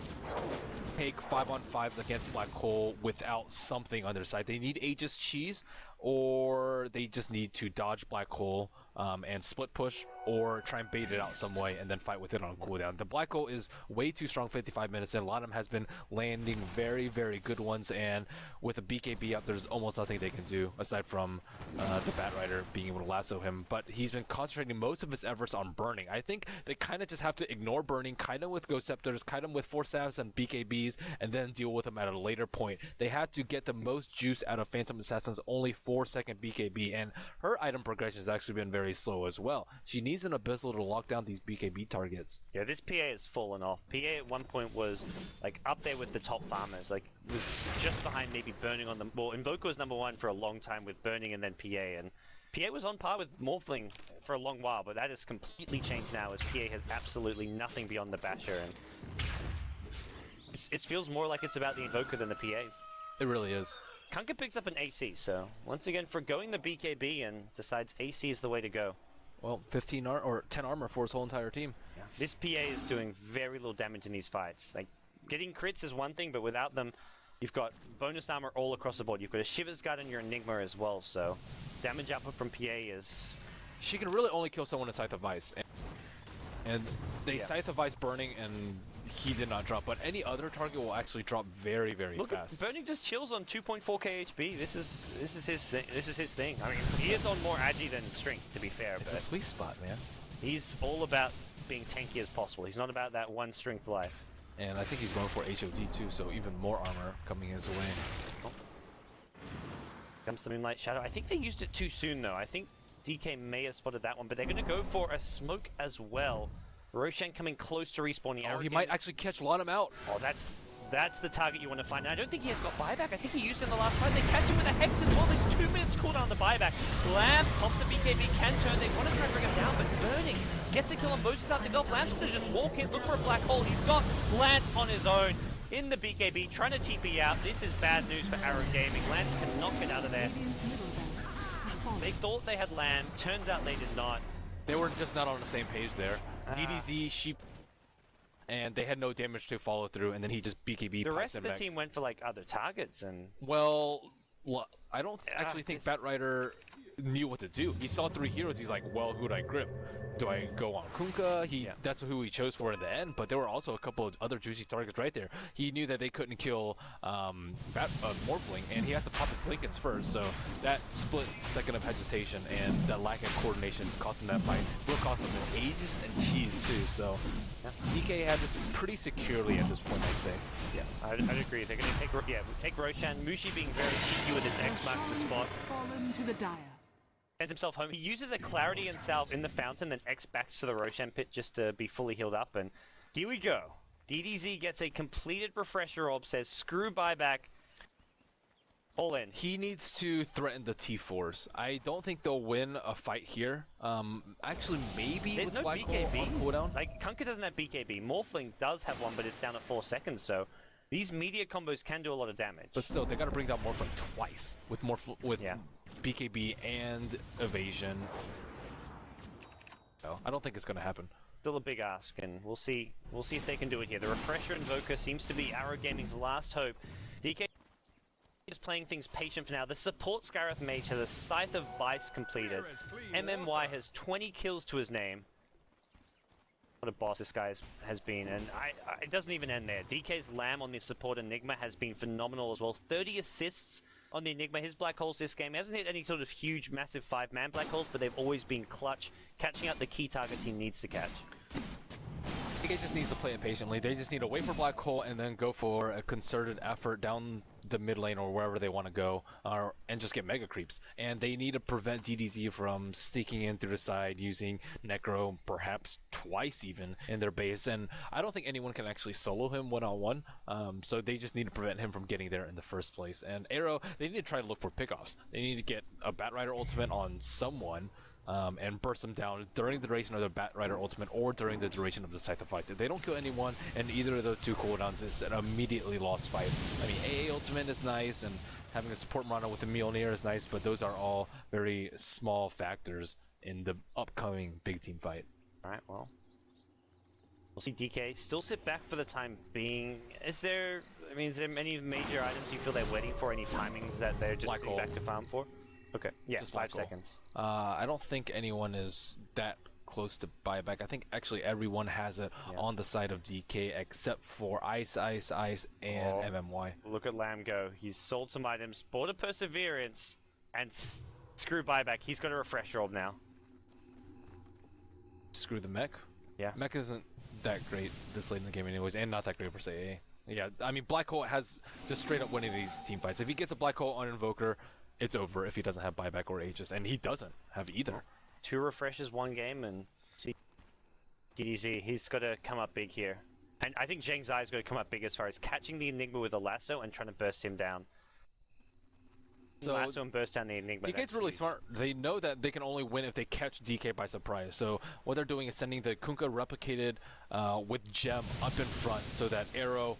take 5-on-5s against Black Hole without something on their side. They need Aegis Cheese, or they just need to dodge Black Hole and split push, or try and bait it out some way and then fight with it on cooldown. The Black Hole is way too strong 55 minutes in. A lot of them has been landing very, very good ones, and with a BKB up, there's almost nothing they can do aside from the Batrider being able to lasso him. But he's been concentrating most of his efforts on burning. I think they kind of just have to ignore burning, kind of with Ghost Scepters, kind of with Force Staffs and BKBs, and then deal with them at a later point. They have to get the most juice out of Phantom Assassin's only 4-second BKB, and her item progression has actually been very slow as well. She needs an Abyssal to lock down these BKB targets.
Yeah, this PA has fallen off. PA at one point was like up there with the top farmers, like was just behind maybe Burning on them. Well, Invoker was number 1 for a long time with Burning and then PA, and PA was on par with Morphling for a long while, but that has completely changed now as PA has absolutely nothing beyond the Basher, and it feels more like it's about the Invoker than the PA.
It really is.
Kunkka picks up an AC, so once again forgoing the BKB and decides AC is the way to go.
Well, 10 armor for his whole entire team.
Yeah. This PA is doing very little damage in these fights. Like, getting crits is one thing, but without them, you've got bonus armor all across the board. You've got a Shiver's Guard and your Enigma as well, so damage output from PA is...
She can really only kill someone with Scythe of Vice. And they Scythe of Vice burning, and he did not drop, but any other target will actually drop very, very fast.
Burning just chills on 2.4k HP. This is his thing. This is his thing. I mean, he is on more agi than strength, to be fair.
It's
but
a sweet spot, man.
He's all about being tanky as possible. He's not about that one strength life.
And I think he's going for HOD too, so even more armor coming his way.
Oh. Comes the Moonlight Shadow. I think they used it too soon, though. I think DK may have spotted that one, but they're going to go for a smoke as well. Roshan coming close to respawning.
Oh, he might actually catch Lanham out.
Oh, that's the target you want to find. And I don't think he has got buyback. I think he used it in the last fight. They catch him with a Hex as well. There's 2 minutes cooldown on the buyback. Lamb pops the BKB, can turn. They want to try and bring him down, but Burning gets a kill on both sides. They got Lamb's to just walk in, look for a Black Hole. He's got Lance on his own in the BKB, trying to TP out. This is bad news for Arrow Gaming. Lance cannot get out of there. They thought they had Lamb. Turns out they did not.
They were just not on the same page there. DDZ, Sheep, and they had no damage to follow through, and then he just BKB.
The rest of the team went for like other targets, and
well, I don't actually think Batrider knew what to do. He saw 3 heroes. He's like, well, who do I grip? Do I go on Kunkka? That's who he chose for in the end, but there were also a couple of other juicy targets right there. He knew that they couldn't kill Morphling, and he has to pop his Lincolns first, so that split second of hesitation and that lack of coordination costing that fight will cost him his ages and cheese too, so DK had this pretty securely at this point, I'd say.
Yeah, I'd agree. They're going to take Roshan. Mushi being very cheeky with his X marks the spot.
Fallen to the dire.
Sends himself home. He uses a Clarity and Salve in the fountain, then X backs to the Roshan pit just to be fully healed up, and here we go. DDZ gets a completed refresher orb, says screw buyback. All in.
He needs to threaten the T4s. I don't think they'll win a fight here. Actually, maybe
there's
with
no
Black Hole on cooldown.
Like, Kunkka doesn't have BKB. Morphling does have one, but it's down at 4 seconds, so these media combos can do a lot of damage.
But still, they gotta bring down Morphling twice with BKB and evasion. So I don't think it's gonna happen.
Still a big ask, and we'll see if they can do it here. The Refresher Invoker seems to be Arrow Gaming's last hope. DK is playing things patient for now. The support Scarif Mage has a Scythe of Vice completed. MMY has 20 kills to his name. What a boss this guy has been, and it doesn't even end there. DK's Lamb on the support Enigma has been phenomenal as well. 30 assists on the Enigma. His Black Holes this game, he hasn't hit any sort of huge, massive 5-man Black Holes, but they've always been clutch, catching out the key targets he needs to catch.
DK just needs to play it patiently. They just need to wait for Black Hole and then go for a concerted effort down the mid lane or wherever they want to go, and just get mega creeps. And they need to prevent DDZ from sneaking in through the side using Necro perhaps twice even in their base. And I don't think anyone can actually solo him one-on-one, so they just need to prevent him from getting there in the first place. And Arrow, they need to try to look for pickoffs. They need to get a Batrider ultimate on someone, and burst them down during the duration of the Batrider ultimate or during the duration of the Scythe of Vice. If they don't kill anyone and either of those 2 cooldowns, it's an immediately lost fight. I mean, AA ultimate is nice, and having a support Mono with the Mjolnir is nice, but those are all very small factors in the upcoming big team fight.
Alright, well, we'll see DK still sit back for the time being. Is there any major items you feel they're waiting for? Any timings that they're just sitting back to farm for? Okay. Yeah,
Just
5
Black Hole.
seconds.
I don't think anyone is that close to buyback. I think actually everyone has it
Yeah.
on the side of DK except for Ice, and
Oh.
MMY.
Look at Lamb go. He's sold some items, bought a Perseverance, and screw buyback. He's got a refresh orb now.
Screw the mech.
Yeah.
Mech isn't that great this late in the game anyways, and not that great for say A. Yeah, I mean Black Hole has just straight up winning these team fights. If he gets a Black Hole on Invoker, it's over if he doesn't have buyback or Aegis, and he doesn't have either.
2 refreshes, 1 game, and see DDZ. He's got to come up big here. And I think Zheng Zai's got to come up big as far as catching the Enigma with a lasso and trying to burst him down.
So
Lasso and burst down the Enigma.
DK's
that's
really
huge.
smart. They know that they can only win if they catch DK by surprise. So what they're doing is sending the Kunkka replicated with Gem up in front so that Arrow,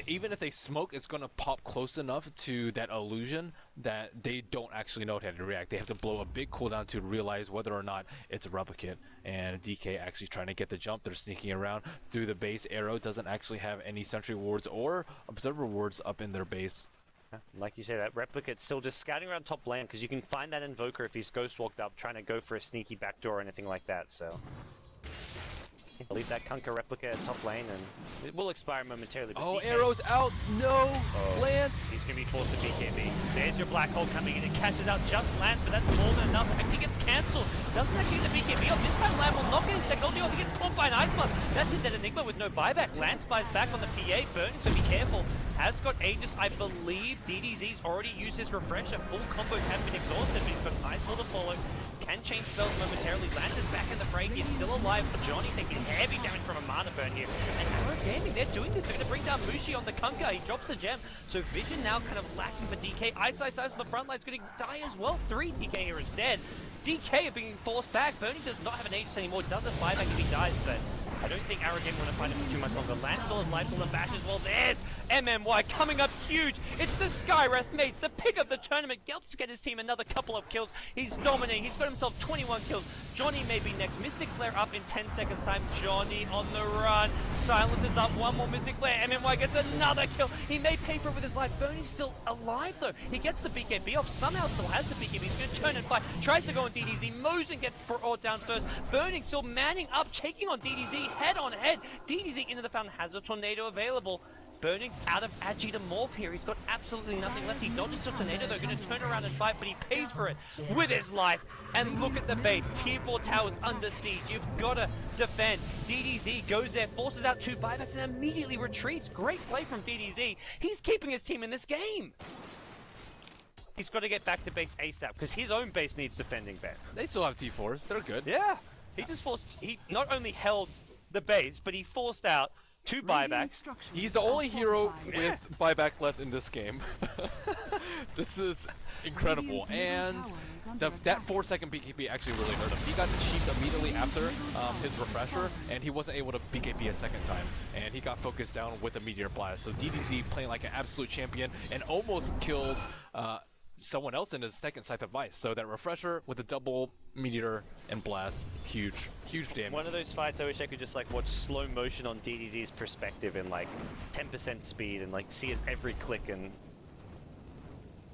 even if they smoke, it's going to pop close enough to that illusion that they don't actually know how to react. They have to blow a big cooldown to realize whether or not it's a replicate. And DK actually trying to get the jump. They're sneaking around through the base. Arrow doesn't actually have any sentry wards or observer wards up in their base.
Like you say, that replicate's still just scouting around top lane because you can find that Invoker if he's ghost walked up trying to go for a sneaky backdoor or anything like that, so. Leave that Kunkka replica at top lane and it will expire momentarily. But
Oh,
DK
Arrow's out! No!
Oh.
Lance!
He's going to be forced to BKB. There's your Black Hole coming in. It catches out just Lance, but that's more than enough. Actually gets cancelled. Doesn't actually get the BKB off. This time Lamb will not get his second ulti off. He gets caught by an Ice Blast. That's a dead Enigma with no buyback. Lance buys back on the PA. Burning, so be careful. Has got Aegis. I believe DDZ's already used his refresher. Full combos have been exhausted, but he's got an Ice Ball to follow. Can change spells momentarily. Lance is back in the fray. He's still alive. Johnny taking heavy damage from a mana burn here. And Arrow Gaming, they're doing this. They're going to bring down Mushi on the Kunkka. He drops the gem. So Vision now kind of lacking for DK. Ice on the front line's going to die as well. 3 DK here is dead. DK are being forced back. Bernie does not have an Aegis anymore. Doesn't buyback if he dies, but I don't think Arrow Gaming want to fight him for too much longer. Lance still has life till the bash as well. There's MMY coming up huge. It's the Skywrath mates, the pick of the tournament. Gelps get his team another couple of kills. He's dominating. He's got himself 21 kills. Johnny may be next. Mystic Flare up in 10 seconds time. Johnny on the run. Silence is up. One more Mystic Flare. MMY gets another kill. He may pay for it with his life. Bernie's still alive though. He gets the BKB off. Somehow still has the BKB. He's going to turn and fight. Tries to go on DDZ. Mosin gets brought down first. Burning still manning up. Taking on DDZ head on head. DDZ into the fountain. Has a tornado available. Burning's out of Agi to morph here. He's got absolutely nothing left. He dodges the tornado. They're going to turn around and fight, but he pays for it with his life. And look at the base. Tier 4 towers under siege. You've got to defend. DDZ goes there, forces out 2 buybacks, and immediately retreats. Great play from DDZ. He's keeping his team in this game. He's got to get back to base ASAP, because his own base needs defending back.
They still have T4s. They're good.
Yeah. He not only held the base, but he forced out 2 buybacks.
He's the only hero with buyback left in this game. This is incredible. And that 4-second BKB actually really hurt him. He got cheaped immediately after his refresher, and he wasn't able to BKB a second time. And he got focused down with a Meteor Blast. So DDZ playing like an absolute champion and almost killed someone else in his second Scythe of Vice. So that refresher with a double Meteor and Blast, huge damage.
One of those fights I wish I could just like watch slow motion on DDZ's perspective in like 10% speed and like see his every click and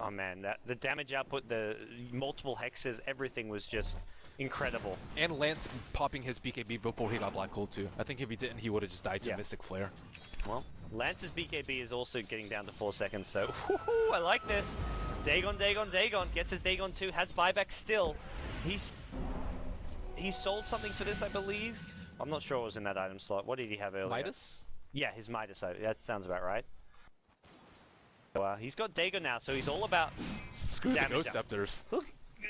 oh man, the damage output, the multiple hexes, everything was just incredible.
And Lance popping his BKB before he got Black Hole too. I think if he didn't, he would have just died to Mystic Flare.
Well, Lance's BKB is also getting down to 4 seconds, so I like this. Dagon gets his Dagon 2, has buyback still. He sold something for this, I believe. I'm not sure what was in that item slot. What did he have earlier?
Midas?
Yeah, his Midas. That sounds about right. So, he's got Dagon now, so he's all about
Screw the Ghost Scepters.
Look,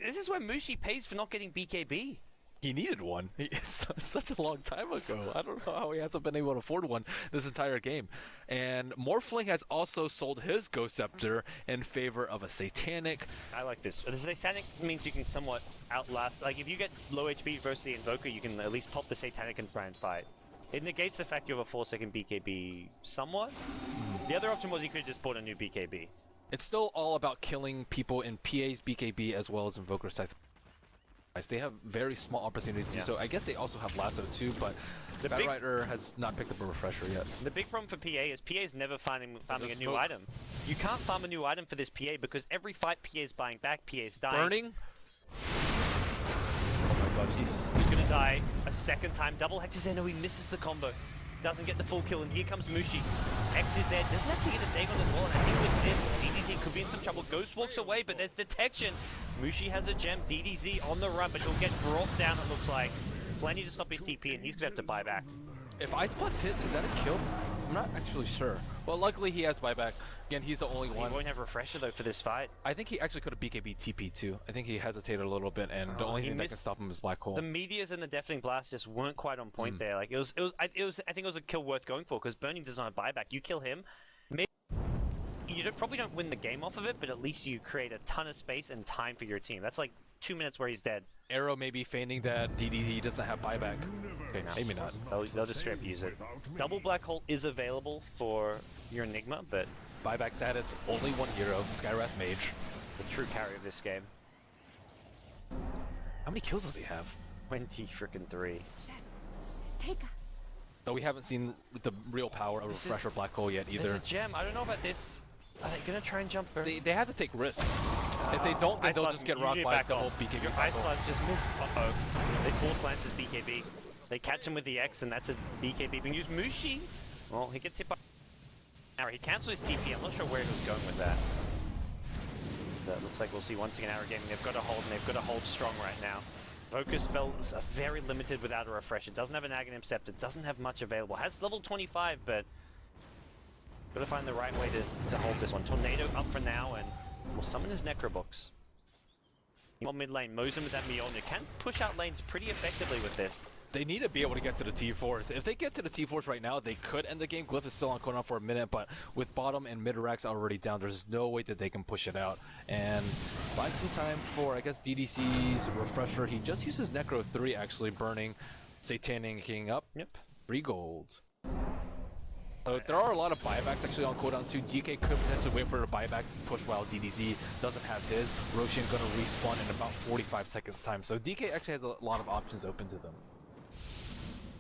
this is where Mushi pays for not getting BKB.
He needed one. Such a long time ago. I don't know how he hasn't been able to afford one this entire game. And Morphling has also sold his Ghost Scepter in favor of a Satanic.
I like this. The Satanic means you can somewhat outlast. Like if you get low HP versus the Invoker, you can at least pop the Satanic and try and fight. It negates the fact you have a 4-second BKB somewhat. The other option was you could have just bought a new BKB.
It's still all about killing people in PA's BKB as well as Invoker Scythe. They have very small opportunities to do so. I guess they also have Lasso too, but
The
Bat
big-
Rider has not picked up a refresher yet.
The big problem for PA is PA is never farming a
Just
new
smoke.
item. You can't farm a new item for this PA because every fight PA is buying back, PA is dying.
Burning?
Oh my god, he's gonna die a second time. Double Hex is there, no, he misses the combo. Doesn't get the full kill, and here comes Mushi. X is there, doesn't actually get a Dagon as well, and I think with this, DDZ could be in some trouble. Ghost walks away, but there's detection. Mushi has a gem, DDZ on the run, but he'll get brought down, it looks like. Plenty to stop his TP, and he's gonna have to buy back.
If Ice Blast hit, is that a kill? I'm not actually sure. Well, luckily he has buyback. Again, he's the only
He
one.
won't have refresher though for this fight.
I think he actually could have BKB TP too. I think he hesitated a little bit, and the only
he
thing that can
missed
stop him is Black Hole.
The Meteors and the Deafening Blast just weren't quite on point there. Like I think it was a kill worth going for because Burning does not have buyback. You kill him, maybe probably don't win the game off of it, but at least you create a ton of space and time for your team. That's like 2 minutes where he's dead.
Arrow may be feigning that DDZ doesn't have buyback. Okay, maybe not.
They'll just straight up use it. Double Black Hole is available for your Enigma, but
Buyback status, only one hero, Skywrath Mage.
the true carry of this game,
How many kills does he have?
23.
Take us.
So we haven't seen the real power of
This is-
Refresher Black Hole yet
There's
either.
a gem. I don't know about this. Are they gonna try and jump Burning?
They have to take risks. If they don't, then
Ice
they'll
Blast,
just get
you
rocked
need
by
back
the
off.
whole BKB
Your Ice
cycle.
Blast just missed. Uh-oh. They force Lance's BKB. They catch him with the X, and that's a BKB being used. Mushi! Well, he gets hit by... Arrow. He cancels his TP. I'm not sure where he was going with that. Looks like we'll see once again Arrow Gaming. They've got to hold, and they've got to hold strong right now. Focus spells are very limited without a refresher. Doesn't have an Aghanim Scepter. Doesn't have much available. Has level 25, but... Gotta find the right way to hold this one. Tornado up for now, and we'll summon his Necrobooks. On mid lane, Mozum is at Mjolnir. Can push out lanes pretty effectively with this.
They need to be able to get to the T4s. If they get to the T4s right now, they could end the game. Glyph is still on cooldown for a minute, but with bottom and mid racks already down, there's no way that they can push it out. And find some time for, I guess, DDC's refresher. He just uses Necro 3 actually, burning, Satanic King up.
Yep.
3 gold. So there are a lot of buybacks actually on cooldown too. DK could potentially wait for the buybacks to push while DDZ doesn't have his. Roshan gonna respawn in about 45 seconds time. So DK actually has a lot of options open to them.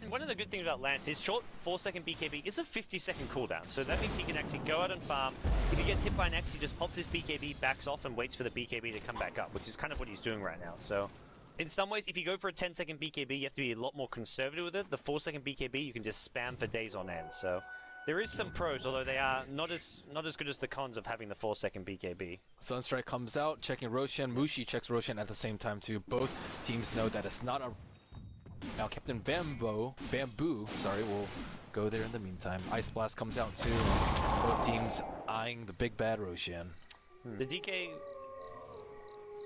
And one of the good things about Lance, his short 4-second BKB is a 50-second cooldown, so that means he can actually go out and farm. If he gets hit by an X, he just pops his BKB, backs off, and waits for the BKB to come back up, which is kind of what he's doing right now. So, in some ways, if you go for a 10-second BKB, you have to be a lot more conservative with it. The 4-second BKB, you can just spam for days on end. So, there is some pros, although they are not as good as the cons of having the 4-second BKB.
Sunstrike comes out, checking Roshan. Mushi checks Roshan at the same time too. Both teams know that it's not a... Now Captain Bamboo, sorry, will go there in the meantime. Ice Blast comes out too. Both teams eyeing the big bad Roshan.
The DK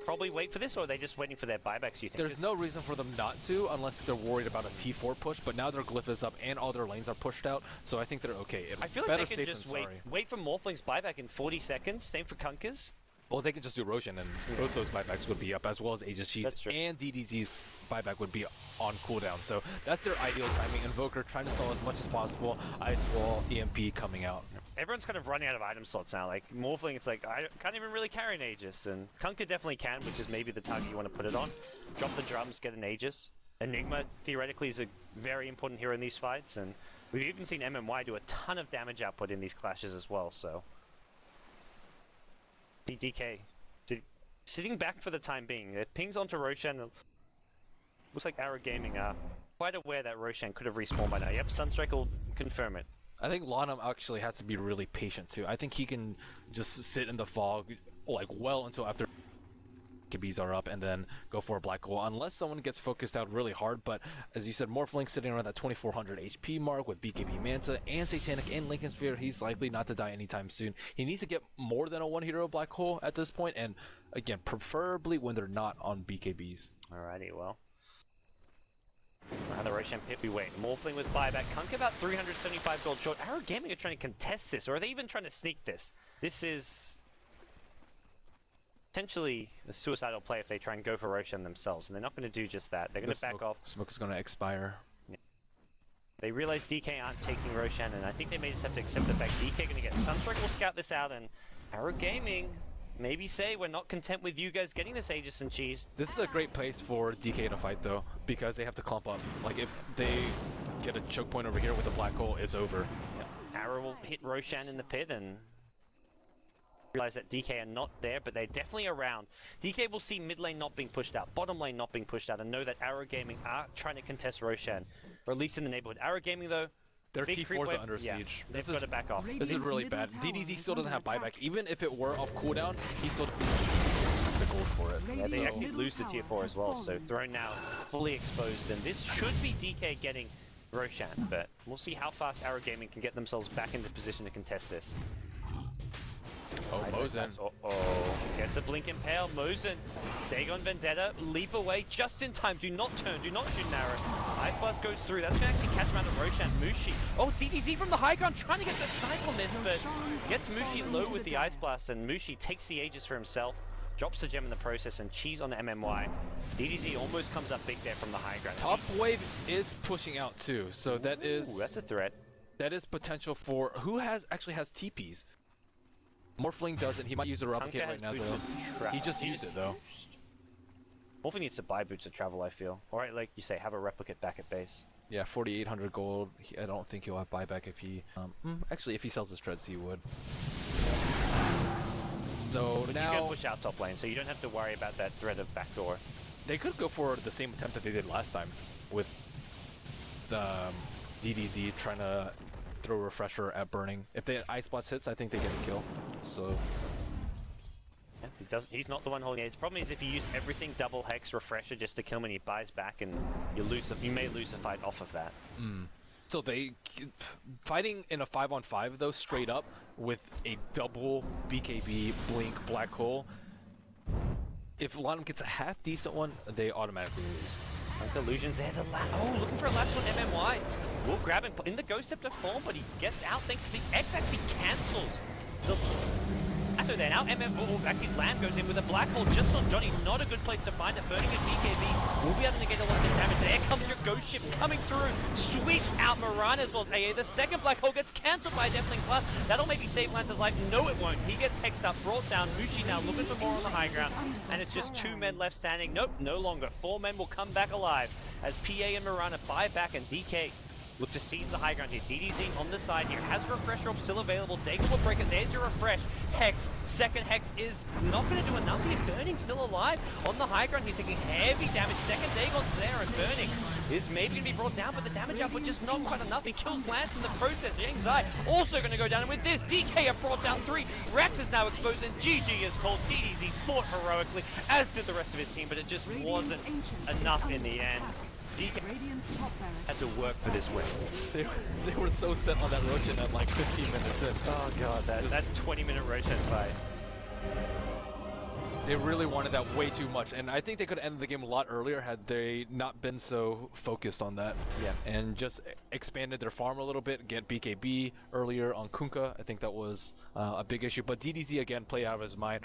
probably wait for this, or are they just waiting for their buybacks, you think?
There's no reason for them not to, unless they're worried about a T4 push, but now their glyph is up and all their lanes are pushed out, so I think they're okay.
I feel
Better
like they
safe
can
than
just wait,
sorry.
wait for Morphling's buyback in 40 seconds. Same for Kunkers.
Well, they can just do Roshan, and both those buybacks would be up, as well as Aegis Chiefs,
That's true.
and DDZ's buyback would be on cooldown. So that's their ideal timing. Invoker trying to stall as much as possible. Ice Wall, EMP coming out.
Everyone's kind of running out of item slots now. Like Morphling, it's like I can't even really carry an Aegis, and Kunker definitely can, which is maybe the target you want to put it on. Drop the drums, get an Aegis. Enigma theoretically is a very important hero in these fights, and we've even seen MMY do a ton of damage output in these clashes as well. So DK sitting back for the time being. It pings onto Roshan. Looks like Arrow Gaming are quite aware that Roshan could have respawned by now. Yep, Sunstrike will confirm it.
I think Lanham actually has to be really patient too. I think he can just sit in the fog like well until after BKBs are up and then go for a black hole unless someone gets focused out really hard. But as you said, Morphling sitting around that 2400 HP mark with BKB Manta and Satanic and Lincoln Sphere, he's likely not to die anytime soon. He needs to get more than a one hero black hole at this point, and again, preferably when they're not on BKBs.
Alrighty, well. The Roshan pit we wait. Morphling with buyback. Kunk about 375 gold short. Arrow Gaming are trying to contest this, or are they even trying to sneak this? This is potentially a suicidal play if they try and go for Roshan themselves, and they're not going to do just that. They're going to back off.
Smoke is going to expire.
They realize DK aren't taking Roshan, and I think they may just have to accept the fact DK going to get Sunstrike will scout this out, and Arrow Gaming maybe say we're not content with you guys getting this Aegis and Cheese.
This is a great place for DK to fight though, because they have to clump up. Like if they get a choke point over here with a black hole, it's over.
Arrow will hit Roshan in the pit and realize that DK are not there, but they're definitely around. DK will see mid lane not being pushed out, bottom lane not being pushed out, and know that Arrow Gaming are trying to contest Roshan, or at least in the neighborhood. Arrow Gaming though,
Their
big creep
T4s
wave-
are under
yeah,
siege.
They've
This
got
is
to back off.
this is really bad.
Middle tower
DDZ
is
still doesn't
under
have buyback.
attack.
Even if it were off cooldown, he still the gold for it.
Yeah, they
Radiant's
actually
middle
lose the tier
tower
4
has
as well, so
fallen.
Throne now fully exposed, and this should be DK getting Roshan, but we'll see how fast Arrow Gaming can get themselves back into position to contest this.
Oh, Mozen.
Oh, gets a blink impale. Mozen, Dagon Vendetta, leap away just in time. Do not turn, do not shoot an arrow. Ice Blast goes through. That's going to actually catch him out of Roshan. Mushi. Oh, DDZ from the high ground trying to get the snipe on this, but gets Mushi low with the Ice Blast, and Mushi takes the Aegis for himself. Drops the gem in the process, and Cheese on the MMY. DDZ almost comes up big there from the high ground.
Top wave is pushing out too, so that is
Ooh, that's a threat.
potential for who actually has TPs. Morphling doesn't. He might use a
Kunkka
replicate right
has
now
boots
though.
of tra-
He just used it though.
Morphling needs to buy boots of travel, I feel. Alright, like you say, have a replicate back at base.
Yeah, 4,800 gold. I don't think he'll have buyback if he. Actually, if he sells his treads, he would. So
But he's going
now
to push out top lane, so you don't have to worry about that threat of backdoor.
they could go for the same attempt that they did last time with the DDZ trying to throw a refresher at burning. If they Ice Blast hits, I think they get a kill. So
Yeah, he's not the one holding it. His problem is if you use everything double hex refresher just to kill him and he buys back, and you may lose the fight off of that.
So they fighting in a 5-on-5 though, straight up with a double BKB blink black hole. If Lanham gets a half decent one, they automatically lose.
Like illusions there. Looking for a last one. MMY will grab him in the Ghost Scepter form, but he gets out thanks to the X. Actually cancels the. So then now actually Land goes in with a black hole just on Johnny. Not a good place to find it. Burning a BKB will be able to get a lot of this damage. There comes your Ghost Ship coming through. Sweeps out Moran as well as AA. The second black hole gets cancelled by Deathling Plus. That'll maybe save Lance's life. No, it won't. He gets hexed up, brought down. Mushi now looking for more on the high ground. And it's just 2 men left standing. Nope, no longer. 4 men will come back alive as PA and Mirana buy back, and DK look to seize the high ground here. DDZ on the side here has refresh orb still available. Dagon will break it. There's your refresh. Hex. Second Hex is not going to do enough here. Burning still alive on the high ground. He's taking heavy damage. Second Dagon's there, and Burning is maybe going to be brought down, but the damage output just not quite enough. He kills Lance in the process. Yang Zai also going to go down, and with this, DK have brought down 3. Rax is now exposed, and GG is called. DDZ fought heroically, as did the rest of his team, but it just wasn't enough in the end. DK
Radiant's top barracks.
had to work for this win.
They were so set on that Roshan at like 15 minutes in.
Oh god, that 20-minute Roshan fight.
They really wanted that way too much, and I think they could have ended the game a lot earlier had they not been so focused on that.
Yeah.
And just expanded their farm a little bit, get BKB earlier on Kunkka. I think that was a big issue, but DDZ again played out of his mind.